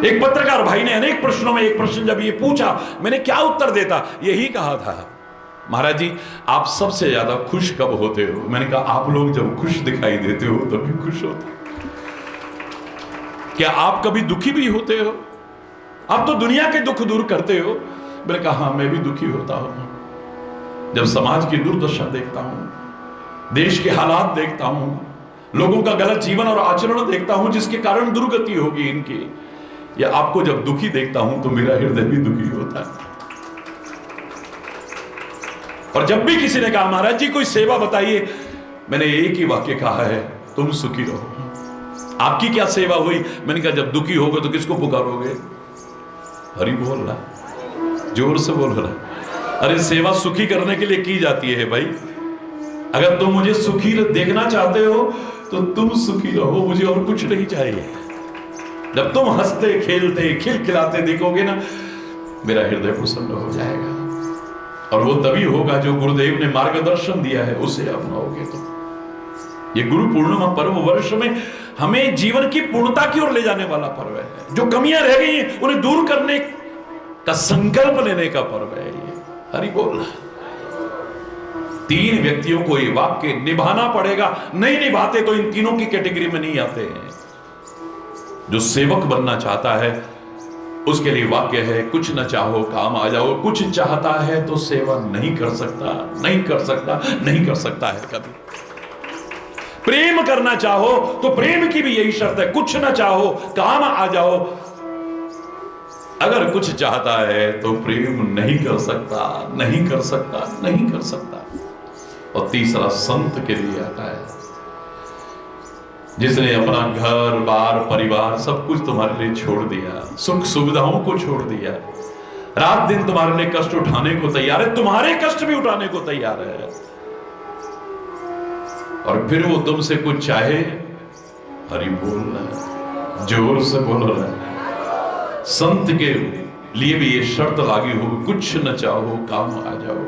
एक पत्रकार भाई ने अनेक प्रश्नों में एक प्रश्न जब ये पूछा, मैंने क्या उत्तर देता, यही कहा था, महाराज जी आप सबसे ज्यादा खुश कब होते हो? मैंने कहा आप लोग जब खुश दिखाई देते हो तभी खुश होते हो। क्या आप कभी दुखी भी होते हो? आप तो दुनिया के दुख दूर करते हो। मैंने कहा हाँ, मैं भी दुखी होता हूं जब समाज की दुर्दशा देखता हूं, देश के हालात देखता हूं, लोगों का गलत जीवन और आचरण देखता हूं जिसके कारण दुर्गति होगी इनकी। या आपको जब दुखी देखता हूं तो मेरा हृदय भी दुखी होता है। और जब भी किसी ने कहा महाराज जी कोई सेवा बताइए, मैंने एक ही वाक्य कहा है, तुम सुखी रहो। आपकी क्या सेवा हुई? मैंने कहा जब दुखी होगे तो किसको पुकारोगे? हरि बोल रहा, जोर से बोल रहा। अरे सेवा सुखी करने के लिए की जाती है भाई। अगर तुम मुझे सुखी देखना चाहते हो तो तुम सुखी रहो, मुझे और कुछ नहीं चाहिए। जब तुम हंसते खेलते खिलखिलाते देखोगे ना, मेरा हृदय प्रसन्न हो जाएगा। और वो तभी होगा जो गुरुदेव ने मार्गदर्शन दिया है उसे अपनाओगे तो। ये गुरु पूर्णिमा पर्व वर्ष में हमें जीवन की पूर्णता की ओर ले जाने वाला पर्व है। जो कमियां रह गई हैं उन्हें दूर करने का संकल्प लेने का पर्व है ये। हरि बोल। 3 व्यक्तियों को ये वाक्य निभाना पड़ेगा, नहीं निभाते तो इन तीनों की कैटेगरी में नहीं आते हैं। जो सेवक बनना चाहता है उसके लिए वाक्य है, कुछ न चाहो काम आ जाओ। कुछ चाहता है तो सेवा नहीं कर सकता, नहीं कर सकता, नहीं कर सकता है कभी। प्रेम करना चाहो तो प्रेम की भी यही शर्त है, कुछ न चाहो काम आ जाओ। अगर कुछ चाहता है तो प्रेम नहीं कर सकता, नहीं कर सकता, नहीं कर सकता। और तीसरा संत के लिए आता है, जिसने अपना घर बार परिवार सब कुछ तुम्हारे लिए छोड़ दिया, सुख सुविधाओं को छोड़ दिया, रात दिन तुम्हारे लिए कष्ट उठाने को तैयार है, तुम्हारे कष्ट भी उठाने को तैयार है। और फिर वो तुमसे कुछ चाहे, हरि बोल रहा है, जोर से बोल रहा है। संत के लिए भी ये शर्त लागी हो, कुछ न चाहो काम आ जाओ।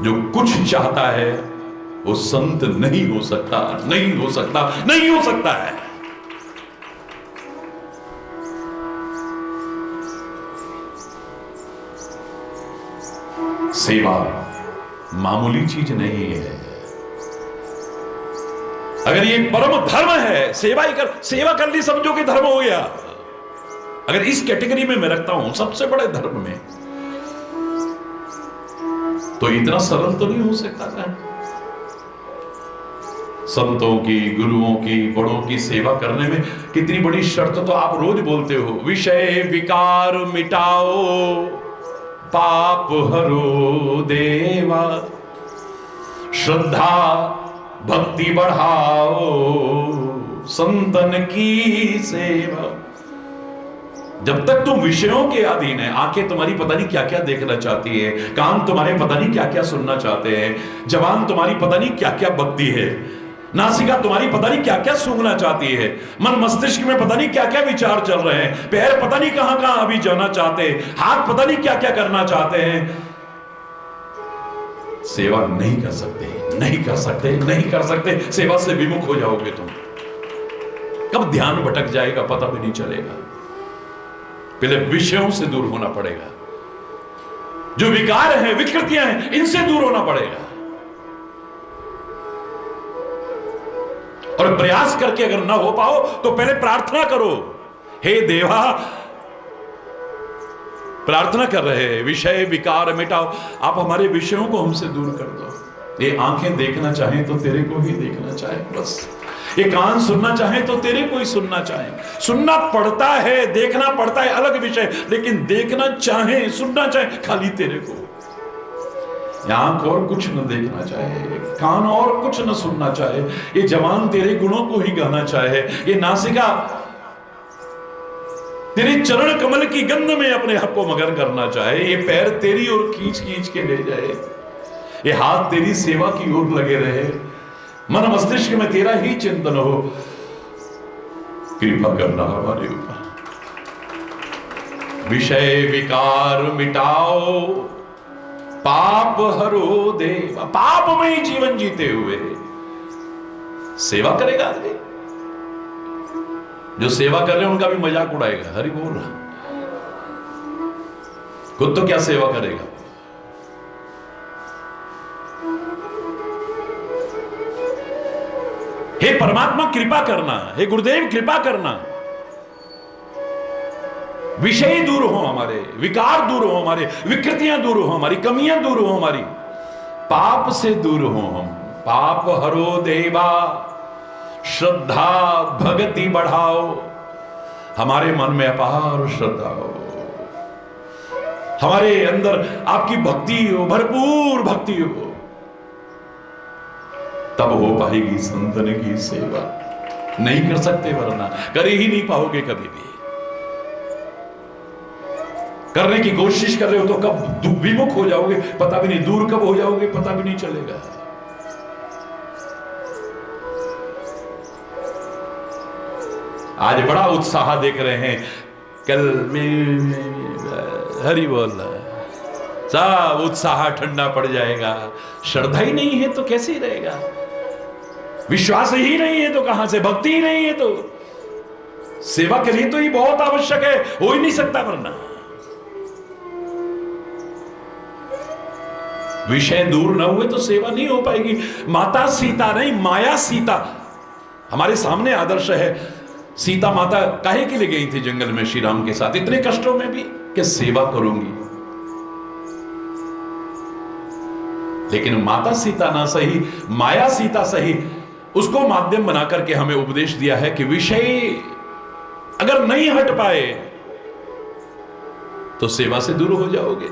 जो कुछ चाहता है वो संत नहीं हो सकता, नहीं हो सकता, नहीं हो सकता है। सेवा मामूली चीज नहीं है। अगर ये परम धर्म है, सेवा कर ली समझो कि धर्म हो गया। अगर इस कैटेगरी में मैं रखता हूं सबसे बड़े धर्म में, तो इतना सरल तो नहीं हो सकता था। संतों की, गुरुओं की, बड़ों की सेवा करने में कितनी बड़ी शर्त तो आप रोज बोलते हो, विषय विकार मिटाओ, पाप हरो देवा, श्रद्धा भक्ति बढ़ाओ, संतन की सेवा। जब तक तुम विषयों के अधीन है, आंखें तुम्हारी पता नहीं क्या क्या देखना चाहती है, कान तुम्हारे पता नहीं क्या क्या सुनना चाहते हैं, जबान तुम्हारी पता नहीं क्या क्या बकती है, नासिका तुम्हारी पता नहीं क्या क्या सूंघना चाहती है, मन मस्तिष्क में पता नहीं क्या क्या विचार चल रहे हैं, पैर पता नहीं कहां कहां अभी जाना चाहते हैं, हाथ पता नहीं क्या क्या करना चाहते हैं, सेवा नहीं कर सकते, नहीं कर सकते, नहीं कर सकते। सेवा से विमुख हो जाओगे तुम। कब ध्यान भटक जाएगा पता भी नहीं चलेगा। पहले विषयों से दूर होना पड़ेगा, जो विकार हैं, विकृतियां हैं, इनसे दूर होना पड़ेगा। और प्रयास करके अगर ना हो पाओ तो पहले प्रार्थना करो, हे देवा, प्रार्थना कर रहे हैं, विषय विकार मिटाओ, आप हमारे विषयों को हमसे दूर कर दो। ये आंखें देखना चाहें तो तेरे को ही देखना चाहें, बस। ये कान सुनना चाहे तो तेरे को ही सुनना चाहे। सुनना पड़ता है, देखना पड़ता है, अलग विषय, लेकिन देखना चाहे, सुनना चाहे खाली तेरे को। आंख और कुछ न देखना चाहे, कान और कुछ न सुनना चाहे, ये जवान तेरे गुणों को ही गाना चाहे, ये नासिका तेरे चरण कमल की गंध में अपने आप को मगन करना चाहे, ये पैर तेरी ओर खींच खींच के ले जाए, ये हाथ तेरी सेवा की ओर लगे रहे, मन मस्तिष्क में तेरा ही चिंतन हो। कृपा करना हमारे ऊपर। विषय विकार मिटाओ, पाप हरो देवा। पापमय जीवन जीते हुए सेवा करेगा आदमी। जो सेवा कर रहे हैं उनका भी मजाक उड़ाएगा, हरि बोल रहा, खुद तो क्या सेवा करेगा। हे परमात्मा कृपा करना, हे गुरुदेव कृपा करना, विषय दूर हो हमारे, विकार दूर हो हमारे, विकृतियां दूर हो हमारी, कमियां दूर हो हमारी, पाप से दूर हो हम। पाप हरो देवा, श्रद्धा भक्ति बढ़ाओ, हमारे मन में अपार श्रद्धा हो, हमारे अंदर आपकी भक्ति हो, भरपूर भक्ति हो, तब हो पाएगी संतन की सेवा। नहीं कर सकते वरना कर ही नहीं पाओगे कभी भी। करने की कोशिश कर रहे हो तो कब विमुख हो जाओगे पता भी नहीं, दूर कब हो जाओगे पता भी नहीं चलेगा। आज बड़ा उत्साह देख रहे हैं, कल में हरि बोल रहा है, सब उत्साह ठंडा पड़ जाएगा। श्रद्धा ही नहीं है तो कैसे रहेगा, विश्वास ही नहीं है तो कहां से, भक्ति ही नहीं है तो सेवा के लिए तो ही बहुत आवश्यक है, हो ही नहीं सकता वरना। विषय दूर न हुए तो सेवा नहीं हो पाएगी। माता सीता नहीं, माया सीता हमारे सामने आदर्श है। सीता माता काहे के लिए गई थी जंगल में श्री राम के साथ, इतने कष्टों में भी कि सेवा करूंगी। लेकिन माता सीता ना सही, माया सीता सही, उसको माध्यम बना करके हमें उपदेश दिया है कि विषय अगर नहीं हट पाए तो सेवा से दूर हो जाओगे।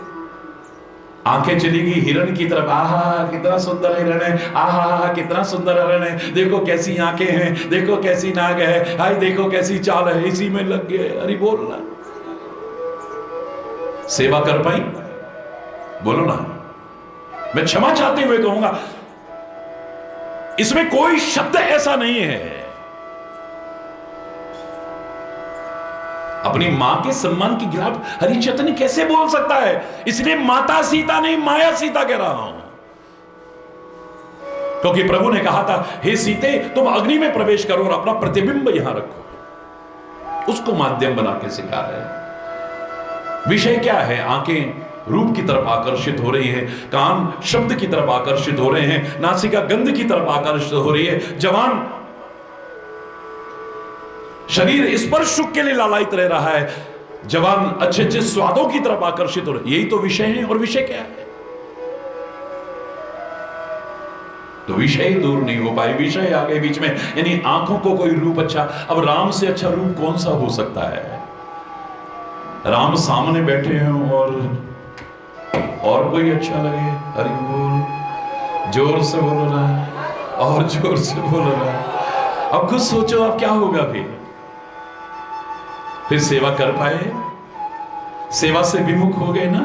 आंखें चलेगी हिरण की तरफ, आहा कितना सुंदर हिरण है, आहा कितना सुंदर हिरण है, देखो कैसी आंखें हैं, देखो कैसी नाक है, हाय देखो कैसी चाल है, इसी में लग गए। अरे बोलना, सेवा कर पाई? बोलो ना। मैं क्षमा चाहते हुए कहूंगा, इसमें कोई शब्द ऐसा नहीं है। अपनी मां के सम्मान की गिरावट हरिचंद्र कैसे बोल सकता है? इसलिए माता सीता नहीं, माया सीता कह रहा हूं, क्योंकि प्रभु ने कहा था, हे सीते तुम अग्नि में प्रवेश करो और अपना प्रतिबिंब यहां रखो। उसको माध्यम बना के सिखा रहे हैं। विषय क्या है? आंखें रूप की तरफ आकर्षित हो रही है, कान शब्द की तरफ आकर्षित हो रहे हैं, नासिका गंध की तरफ आकर्षित हो रही है, जवान शरीर स्पर्श सुख के लिए लालायित रह रहा है, जवान अच्छे अच्छे स्वादों की तरफ आकर्षित हो रहे हैं। यही तो विषय है। और विषय क्या है? तो विषय दूर नहीं हो पाए, विषय आ गए बीच में। यानी आंखों को कोई रूप अच्छा, अब राम से अच्छा रूप कौन सा हो सकता है? राम सामने बैठे हैं और कोई अच्छा लगे? हरि बोल, जोर से बोलो ना, और जोर से बोलो ना। अब कुछ सोचो, अब क्या होगा फिर? फिर सेवा कर पाए? सेवा से विमुख हो गए ना,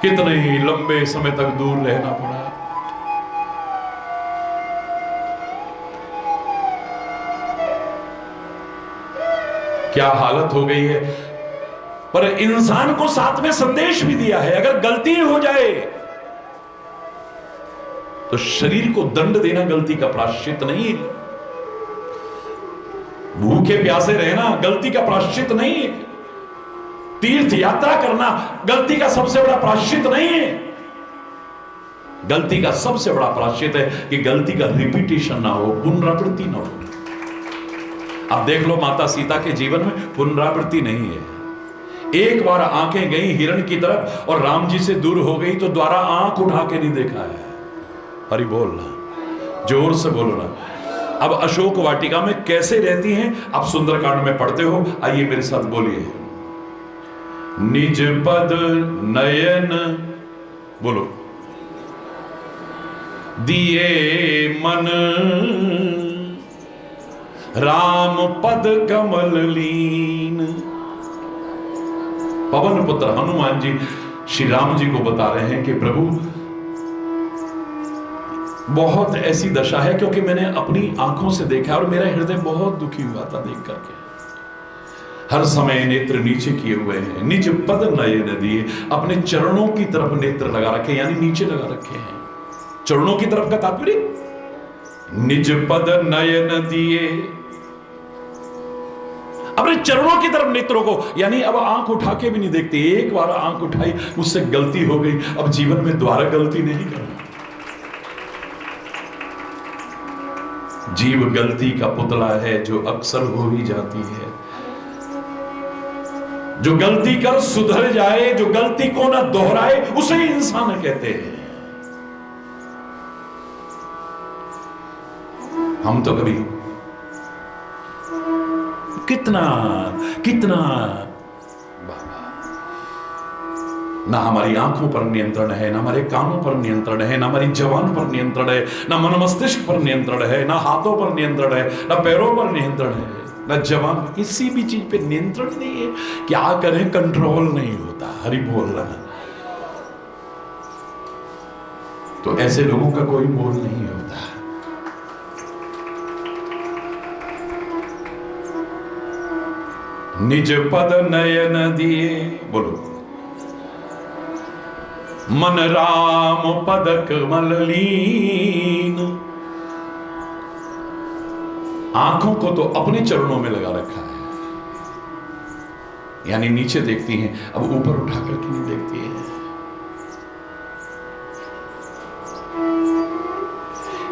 कितने ही लंबे समय तक दूर रहना पड़ा। क्या हालत हो गई है। पर इंसान को साथ में संदेश भी दिया है, अगर गलती हो जाए तो शरीर को दंड देना गलती का प्रायश्चित नहीं है। भूखे प्यासे रहना गलती का प्रायश्चित नहीं है। तीर्थ यात्रा करना गलती का सबसे बड़ा प्रायश्चित नहीं है। गलती का सबसे बड़ा प्रायश्चित है कि गलती का रिपीटेशन ना हो, पुनरावृत्ति ना हो। अब देख लो, माता सीता के जीवन में पुनरावृत्ति नहीं है। एक बार आंखें गई हिरण की तरफ और राम जी से दूर हो गई तो दोबारा आंख उठा के नहीं देखा है। हरि बोलना, जोर से बोलो ना। अब अशोक वाटिका में कैसे रहती हैं आप सुंदरकांड में पढ़ते हो, आइए मेरे साथ बोलिए। निज पद नयन, बोलो, दिए मन राम पद कमल लीन। पवन पुत्र हनुमान जी श्री राम जी को बता रहे हैं कि प्रभु बहुत ऐसी दशा है, क्योंकि मैंने अपनी आंखों से देखा और मेरा हृदय बहुत दुखी हुआ था देख करके। हर समय नेत्र नीचे किए हुए हैं। निज पद नयन दिए, अपने चरणों की तरफ नेत्र लगा रखे, यानी नीचे लगा रखे हैं। चरणों की तरफ का तात्पर्य निज पद नयन दिए, अपने चरणों की तरफ नेत्रों को, यानी अब आंख उठा के भी नहीं देखते। एक बार आंख उठाई, मुझसे गलती हो गई, अब जीवन में दोबारा गलती नहीं करना। जीव गलती का पुतला है जो अक्सर हो ही जाती है। जो गलती कर सुधर जाए, जो गलती को ना दोहराए, उसे इंसान कहते हैं। हम तो कभी कितना कितना ना हमारी आंखों पर नियंत्रण है, ना हमारे कानों पर नियंत्रण है, ना हमारी जबान पर नियंत्रण है, ना मन मस्तिष्क पर नियंत्रण है, ना हाथों पर नियंत्रण है, ना पैरों पर नियंत्रण है, ना जबान, किसी भी चीज पे नियंत्रण नहीं है। क्या करें, कंट्रोल नहीं होता। हरि बोल रहा है। तो ऐसे लोगों का कोई मोल नहीं होता। निज पद नयन दिए, बोलो, मन राम पद कमल लीन। आंखों को तो अपने चरणों में लगा रखा है, यानी नीचे देखती हैं, अब ऊपर उठा करके नहीं देखती है।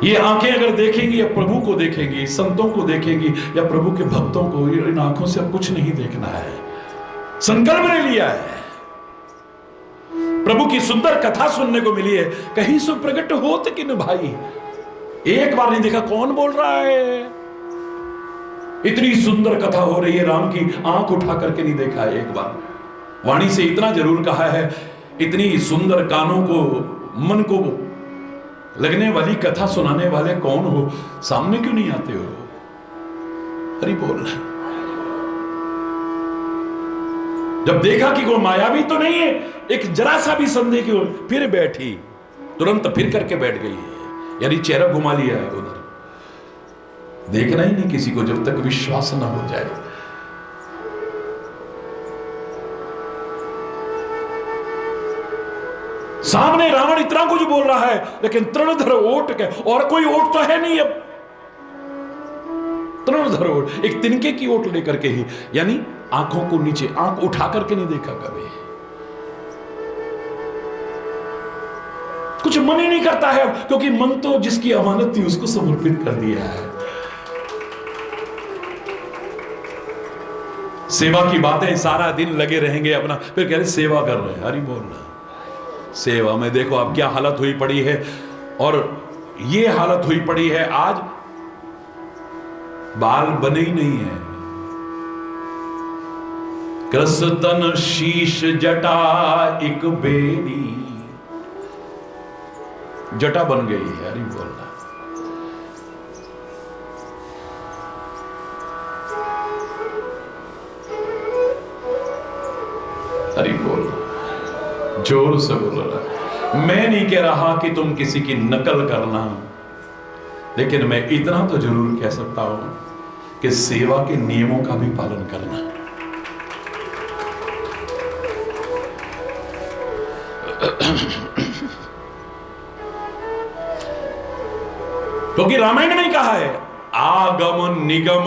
ये आंखें अगर देखेंगी या प्रभु को देखेंगी, संतों को देखेंगी या प्रभु के भक्तों को, इन आंखों से अब कुछ नहीं देखना है। संकल्प ने लिया है। प्रभु की सुंदर कथा सुनने को मिली है, कहीं सो प्रकट होत किन भाई। एक बार नहीं देखा, कौन बोल रहा है? इतनी सुंदर कथा हो रही है राम की, आंख उठा करके नहीं देखा है एक बार। वाणी से इतना जरूर कहा है, इतनी सुंदर कानों को, मन को लगने वाली कथा सुनाने वाले कौन हो, सामने क्यों नहीं आते हो? हरि बोल। जब देखा कि कोई मायावी तो नहीं है, एक जरा सा भी संदेह की, फिर बैठी, तुरंत फिर करके बैठ गई है, यानी चेहरा घुमा लिया है उधर। देखना ही नहीं किसी को जब तक विश्वास न हो जाए। सामने रावण इतना कुछ बोल रहा है, लेकिन तृणधर ओट के, और कोई ओट तो है नहीं अब। तृणधर ओट, एक तिनके की ओट लेकर के ही, यानी आंखों को नीचे, आंख उठा करके नहीं देखा कभी। कुछ मन ही नहीं करता है, क्योंकि मन तो जिसकी अमानत थी उसको समर्पित कर दिया है। सेवा की बातें सारा दिन लगे रहेंगे अपना, फिर कह रहे सेवा कर रहे हैं। हरि बोलना। सेवा में देखो अब क्या हालत हुई पड़ी है, और ये हालत हुई पड़ी है आज, बाल बने ही नहीं है। कृस तन शीश जटा एक बेड़ी, जटा बन गई है। हरि बोलना। जोर से बोलो ना। मैं नहीं कह रहा कि तुम किसी की नकल करना, लेकिन मैं इतना तो जरूर कह सकता हूं कि सेवा के नियमों का भी पालन करना। क्योंकि रामायण में कहा है, आगम निगम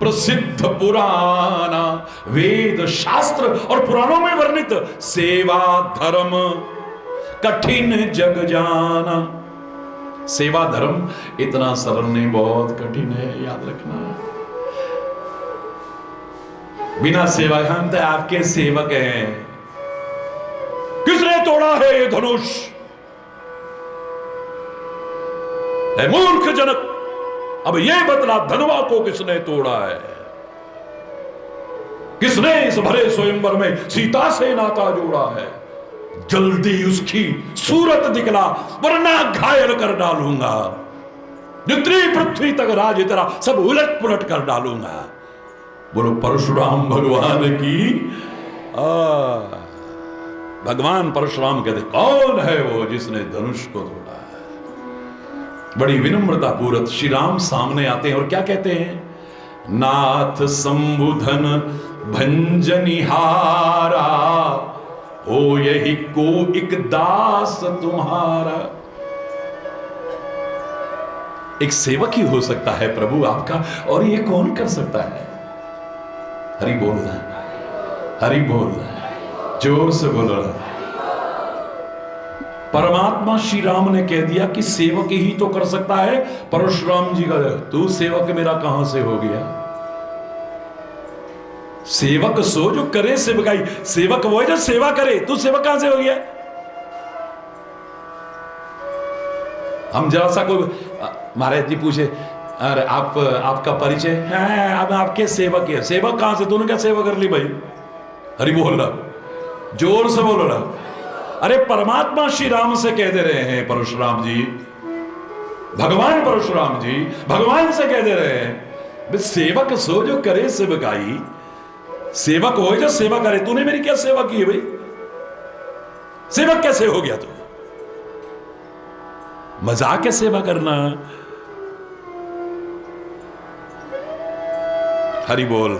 प्रसिद्ध पुराना, वेद शास्त्र और पुराणों में वर्णित सेवा धर्म कठिन जग जाना। सेवा धर्म इतना सरल नहीं, बहुत कठिन है, याद रखना। बिना सेवा हम तो आपके सेवक हैं। किसने तोड़ा है ये धनुष? मूर्ख जनक, अब यह बतला धनवा को किसने तोड़ा है? किसने इस भरे स्वयंवर में सीता से नाता जोड़ा है? जल्दी उसकी सूरत दिखला, वरना घायल कर डालूंगा। जितनी पृथ्वी तक राज तेरा सब उलट पुलट कर डालूंगा। बोलो परशुराम भगवान की। भगवान परशुराम कहते, कौन है वो जिसने धनुष को तोड़ा है? बड़ी विनम्रता पूर्वक श्री राम सामने आते हैं और क्या कहते हैं? नाथ संबुधन भंजनिहारा, हो यही को एक दास तुम्हारा। एक सेवक ही हो सकता है प्रभु आपका, और ये कौन कर सकता है? हरि बोल रहा है, हरि बोल रहा है, जोर से बोल रहा है। परमात्मा श्री राम ने कह दिया कि सेवक ही तो कर सकता है। परशुराम जी का, तू सेवक मेरा कहां से हो गया? सेवक सो जो करे सेवकाई। सेवक वो है जो सेवा करे, तू सेवक कहां से हो गया? हम जरा सा कोई महाराज जी पूछे, अरे आपका परिचय है? अब आपके सेवक है। सेवक कहां से? तूने क्या सेवा कर ली भाई? हरि बोल रहा, जोर से बोल रहा। अरे परमात्मा श्री राम से कह दे रहे हैं, परशुराम जी, भगवान परशुराम जी भगवान से कह दे रहे हैं, सेवक सो जो करे सेवकाई। सेवक हो जो सेवा करे। तूने मेरी क्या सेवा की है भाई? सेवक कैसे हो गया तू? मजाक है सेवा करना। हरि बोल।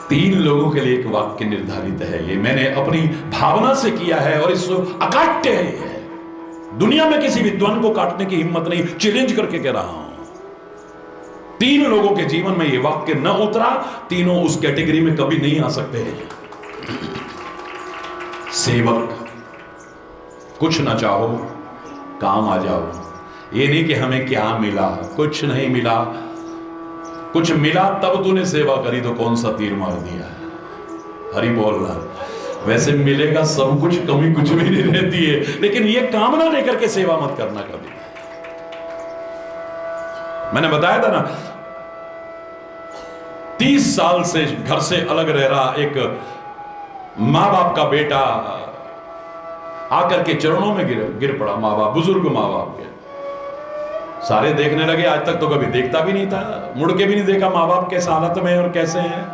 तीन लोगों के लिए एक वाक्य निर्धारित है। ये मैंने अपनी भावना से किया है और इस अकाट्य है। दुनिया में किसी विद्वान को काटने की हिम्मत नहीं, चैलेंज करके कह रहा हूं। तीन लोगों के जीवन में यह वाक्य न उतरा, तीनों उस कैटेगरी में कभी नहीं आ सकते हैं। सेवक, कुछ ना चाहो काम आ जाओ। ये नहीं कि हमें क्या मिला, कुछ नहीं मिला। कुछ मिला तब तूने सेवा करी तो कौन सा तीर मार दिया? हरि बोल रहा। वैसे मिलेगा सब कुछ, कमी कुछ भी नहीं रहती है, लेकिन ये कामना लेकर के सेवा मत करना कभी। मैंने बताया था ना, 30 साल से घर से अलग रह रहा एक मां बाप का बेटा आकर के चरणों में गिर पड़ा। मां बाप, बुजुर्ग मां बाप के सारे देखने लगे। आज तक तो कभी देखता भी नहीं था, मुड़ के भी नहीं देखा मां बाप किस हालत में और कैसे हैं।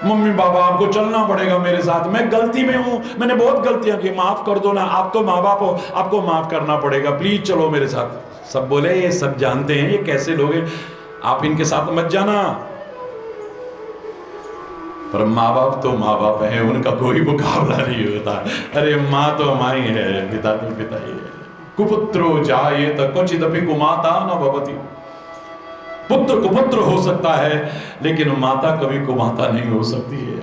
मम्मी पापा आपको चलना पड़ेगा मेरे साथ, मैं गलती में हूं, मैंने बहुत गलतियां की, माफ कर दो ना, आप तो माँ बाप हो, आपको माफ करना पड़ेगा, प्लीज चलो मेरे साथ। सब बोले ये सब जानते हैं, ये कैसे लोग हैं, आप इनके साथ मत जाना। पर माँ बाप तो माँ बाप हैं, उनका कोई मुकाबला नहीं होता। अरे माँ तो माँ ही है, पिता तो पिता ही है। कुपुत्रो जायेत क्वचिदपि कुमाता न भवति। पुत्र कुपुत्र हो सकता है, लेकिन माता कभी कुमाता नहीं हो सकती है।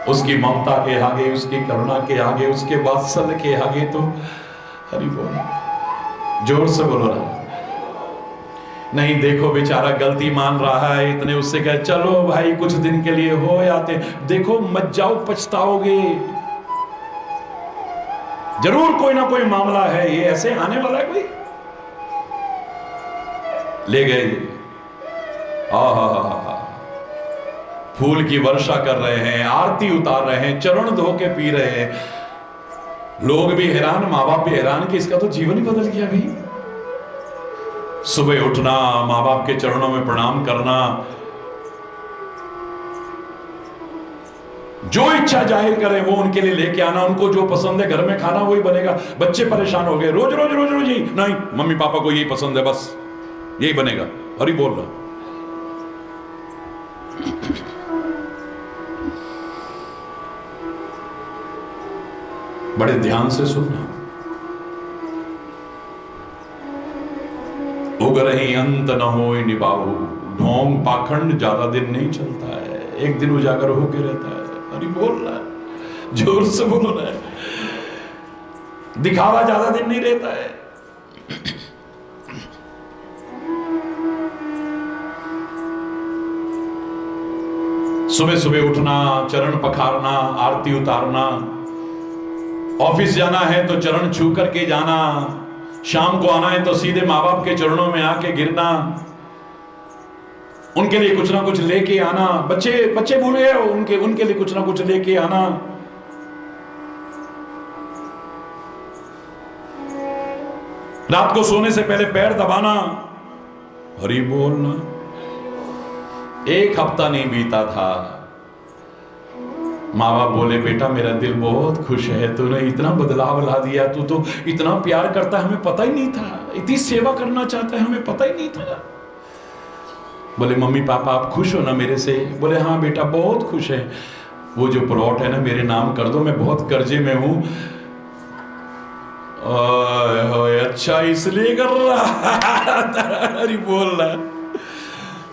उसकी ममता के आगे, उसकी करुणा के आगे, उसके वात्सल्य के आगे तो हरि बोल, जोर से बोलो ना। नहीं देखो बेचारा गलती मान रहा है, इतने उससे कहे चलो भाई कुछ दिन के लिए हो आते, देखो मत जाओ पछताओगे। जरूर कोई ना कोई मामला है, ये ऐसे आने वाला है कोई। ले गए, फूल की वर्षा कर रहे हैं, आरती उतार रहे हैं, चरण धो के पी रहे हैं। लोग भी हैरान, माँ बाप भी हैरान कि इसका तो जीवन ही बदल गया भाई। सुबह उठना, माँ बाप के चरणों में प्रणाम करना, जो इच्छा जाहिर करें वो उनके लिए लेके आना, उनको जो पसंद है घर में खाना वही बनेगा। बच्चे परेशान हो गए, रोज रोज रोज रोज ही नहीं, मम्मी पापा को यही पसंद है, बस यही बनेगा। हरी बोल रहा। बड़े ध्यान से सुनना। उगरहि अंत न होय निभाऊ, ढोंग पाखंड ज्यादा दिन नहीं चलता है, एक दिन उजागर होके रहता है। अरे बोल रहा है, जोर से बोल रहा है। दिखावा ज्यादा दिन नहीं रहता है। सुबह सुबह उठना, चरण पखारना, आरती उतारना, ऑफिस जाना है तो चरण छू करके जाना, शाम को आना है तो सीधे माँ बाप के चरणों में आके गिरना, उनके लिए कुछ ना कुछ लेके आना। बच्चे भूल गए, उनके लिए कुछ ना कुछ लेके आना। रात को सोने से पहले पैर दबाना, हरि बोलना। एक हफ्ता नहीं बीता था, माँ बाप बोले बेटा मेरा दिल बहुत खुश है, तूने इतना बदलाव ला दिया, तू तो इतना प्यार करता है, हमें पता ही नहीं था, इतनी सेवा करना चाहता है, हमें पता ही नहीं था। बोले मम्मी पापा आप खुश हो ना मेरे से? बोले हाँ बेटा बहुत खुश है। वो जो प्लॉट है ना मेरे नाम कर दो, मैं बहुत कर्जे में हूं। अच्छा इसलिए कर रहा अरे बोल रहा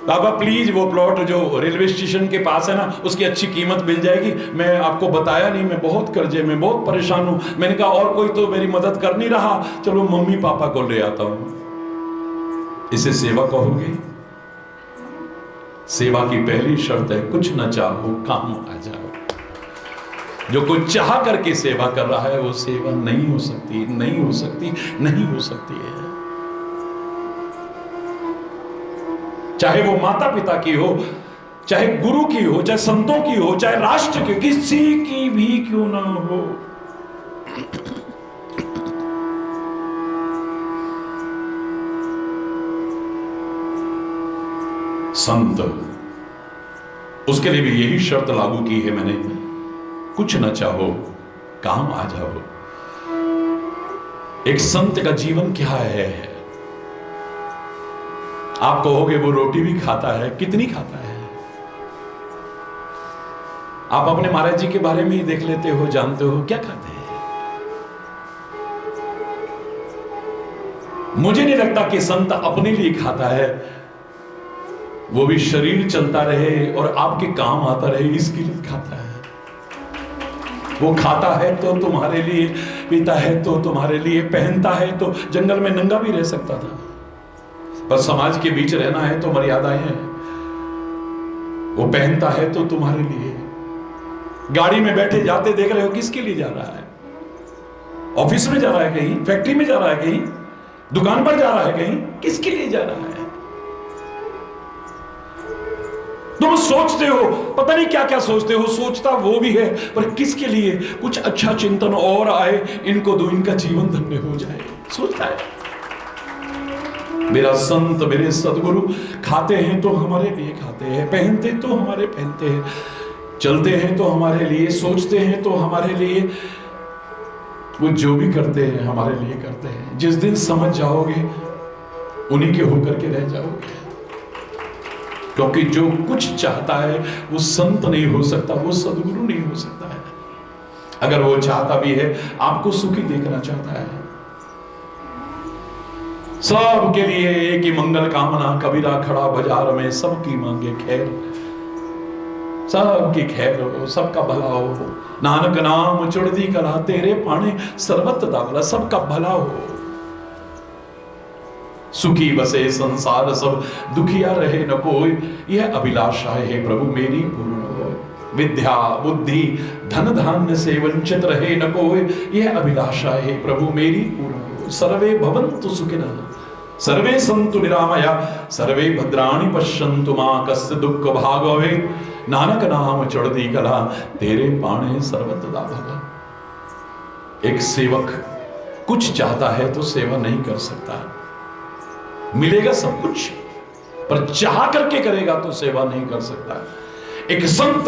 पापा प्लीज वो प्लॉट जो रेलवे स्टेशन के पास है ना उसकी अच्छी कीमत मिल जाएगी। मैं आपको बताया नहीं, मैं बहुत कर्जे में, बहुत परेशान हूं। मैंने कहा और कोई तो मेरी मदद कर नहीं रहा, चलो मम्मी पापा को ले आता हूं। इसे सेवा कहोगे? सेवा की पहली शर्त है कुछ न चाहो काम आ जाओ। जो कुछ चाह करके सेवा कर रहा है वो सेवा नहीं हो सकती, नहीं हो सकती, नहीं हो सकती है। चाहे वो माता पिता की हो, चाहे गुरु की हो, चाहे संतों की हो, चाहे राष्ट्र की, किसी की भी क्यों ना हो। संत, उसके लिए भी यही शर्त लागू की है मैंने, कुछ न चाहो काम आ जाओ। एक संत का जीवन क्या है? आप कहोगे वो रोटी भी खाता है, कितनी खाता है? आप अपने महाराज जी के बारे में ही देख लेते हो, जानते हो क्या खाते हैं। मुझे नहीं लगता कि संत अपने लिए खाता है, वो भी शरीर चलता रहे और आपके काम आता रहे इसके लिए खाता है। वो खाता है तो तुम्हारे लिए, पीता है तो तुम्हारे लिए, पहनता है तो जंगल में नंगा भी रह सकता था, पर समाज के बीच रहना है तो मर्यादाएं हैं। वो पहनता है तो तुम्हारे लिए। गाड़ी में बैठे जाते देख रहे हो, किसके लिए जा रहा है? ऑफिस में जा रहा है कहीं, फैक्ट्री में जा रहा है कहीं, दुकान पर जा रहा है कहीं, किसके लिए जा रहा है? तुम सोचते हो, पता नहीं क्या क्या सोचते हो, सोचता वो भी है, पर किसके लिए? कुछ अच्छा चिंतन और आए, इनको दो, इनका जीवन धन्य हो जाए, सोचता है। मेरा संत, मेरे सदगुरु खाते हैं तो हमारे लिए खाते हैं, पहनते तो हमारे पहनते हैं, चलते हैं तो हमारे लिए, सोचते हैं तो हमारे लिए, वो जो भी करते हैं हमारे लिए करते हैं। जिस दिन समझ जाओगे उन्हीं के होकर के रह जाओगे, क्योंकि जो कुछ चाहता है वो संत नहीं हो सकता, वो सदगुरु नहीं हो सकता है। अगर वो चाहता भी है, आपको सुखी देखना चाहता है। सबके लिए एक ही मंगल कामना, कबीरा खड़ा बाजार में, सबकी मांगे खैर, सबकी खैर हो, सबका भला हो। नानक नाम चढ़दी कला, तेरे पाने सर्वत दावला, सबका भला हो। सुखी बसे संसार सब, दुखिया रहे न कोई, यह अभिलाषा है प्रभु मेरी पूर्ण हो। विद्या बुद्धि धन धान्य से वंचित रहे न कोई, यह अभिलाषा है प्रभु मेरी पूर्ण हो। सर्वे भवन्तु सुखिनः, सर्वे सन्तु निरामया, सर्वे भद्राणि पश्यन्तु मा कस्य दुःख भाग भवेत्। नानक नाम चढ़दी कला, तेरे पाणे सर्वत दाभगा। एक सेवक कुछ चाहता है तो सेवा नहीं कर सकता, मिलेगा सब कुछ, पर चाह करके करेगा तो सेवा नहीं कर सकता। एक संत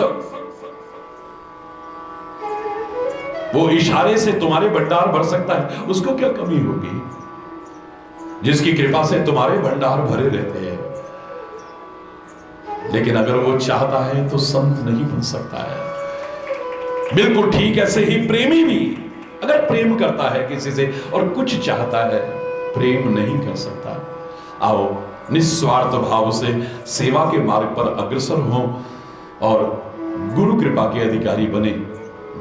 वो इशारे से तुम्हारे भंडार भर सकता है, उसको क्या कमी होगी? जिसकी कृपा से तुम्हारे भंडार भरे रहते हैं। लेकिन अगर वो चाहता है तो संत नहीं बन सकता है। बिल्कुल ठीक ऐसे ही प्रेमी भी अगर प्रेम करता है किसी से और कुछ चाहता है, प्रेम नहीं कर सकता। आओ निस्वार्थ भाव से सेवा के मार्ग पर अग्रसर हो और गुरु कृपा के अधिकारी बने।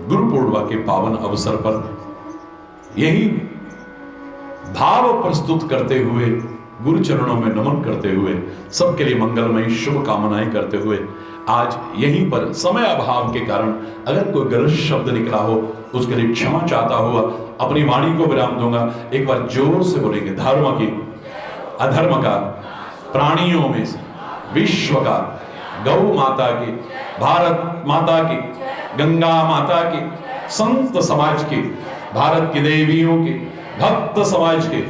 गुरु पूर्णिमा के पावन अवसर पर यही भाव प्रस्तुत करते हुए, गुरु चरणों में नमन करते हुए, सबके लिए मंगलमय शुभ कामनाएं करते हुए आज यहीं पर समय अभाव के कारण अगर कोई गलत शब्द निकला हो उसके लिए क्षमा चाहता हुआ अपनी वाणी को विराम दूंगा। एक बार जोर से बोलेंगे, धर्म की अधर्म का, प्राणियों में से विश्व का, गौ माता की, भारत माता की, गंगा माता की, संत समाज की, भारत की देवियों की, भक्त समाज के,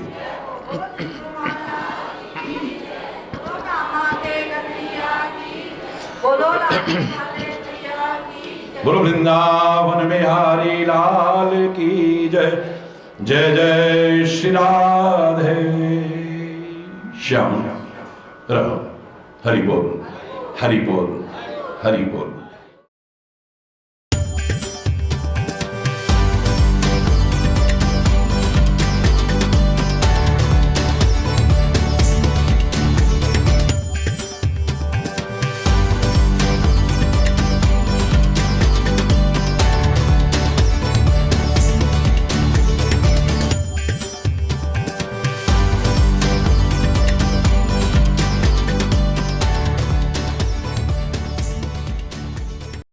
बोलो वृंदावन बिहारी लाल की जय। जय जय श्री राधे श्याम रहो। हरि बोल, हरि बोल, हरि बोल।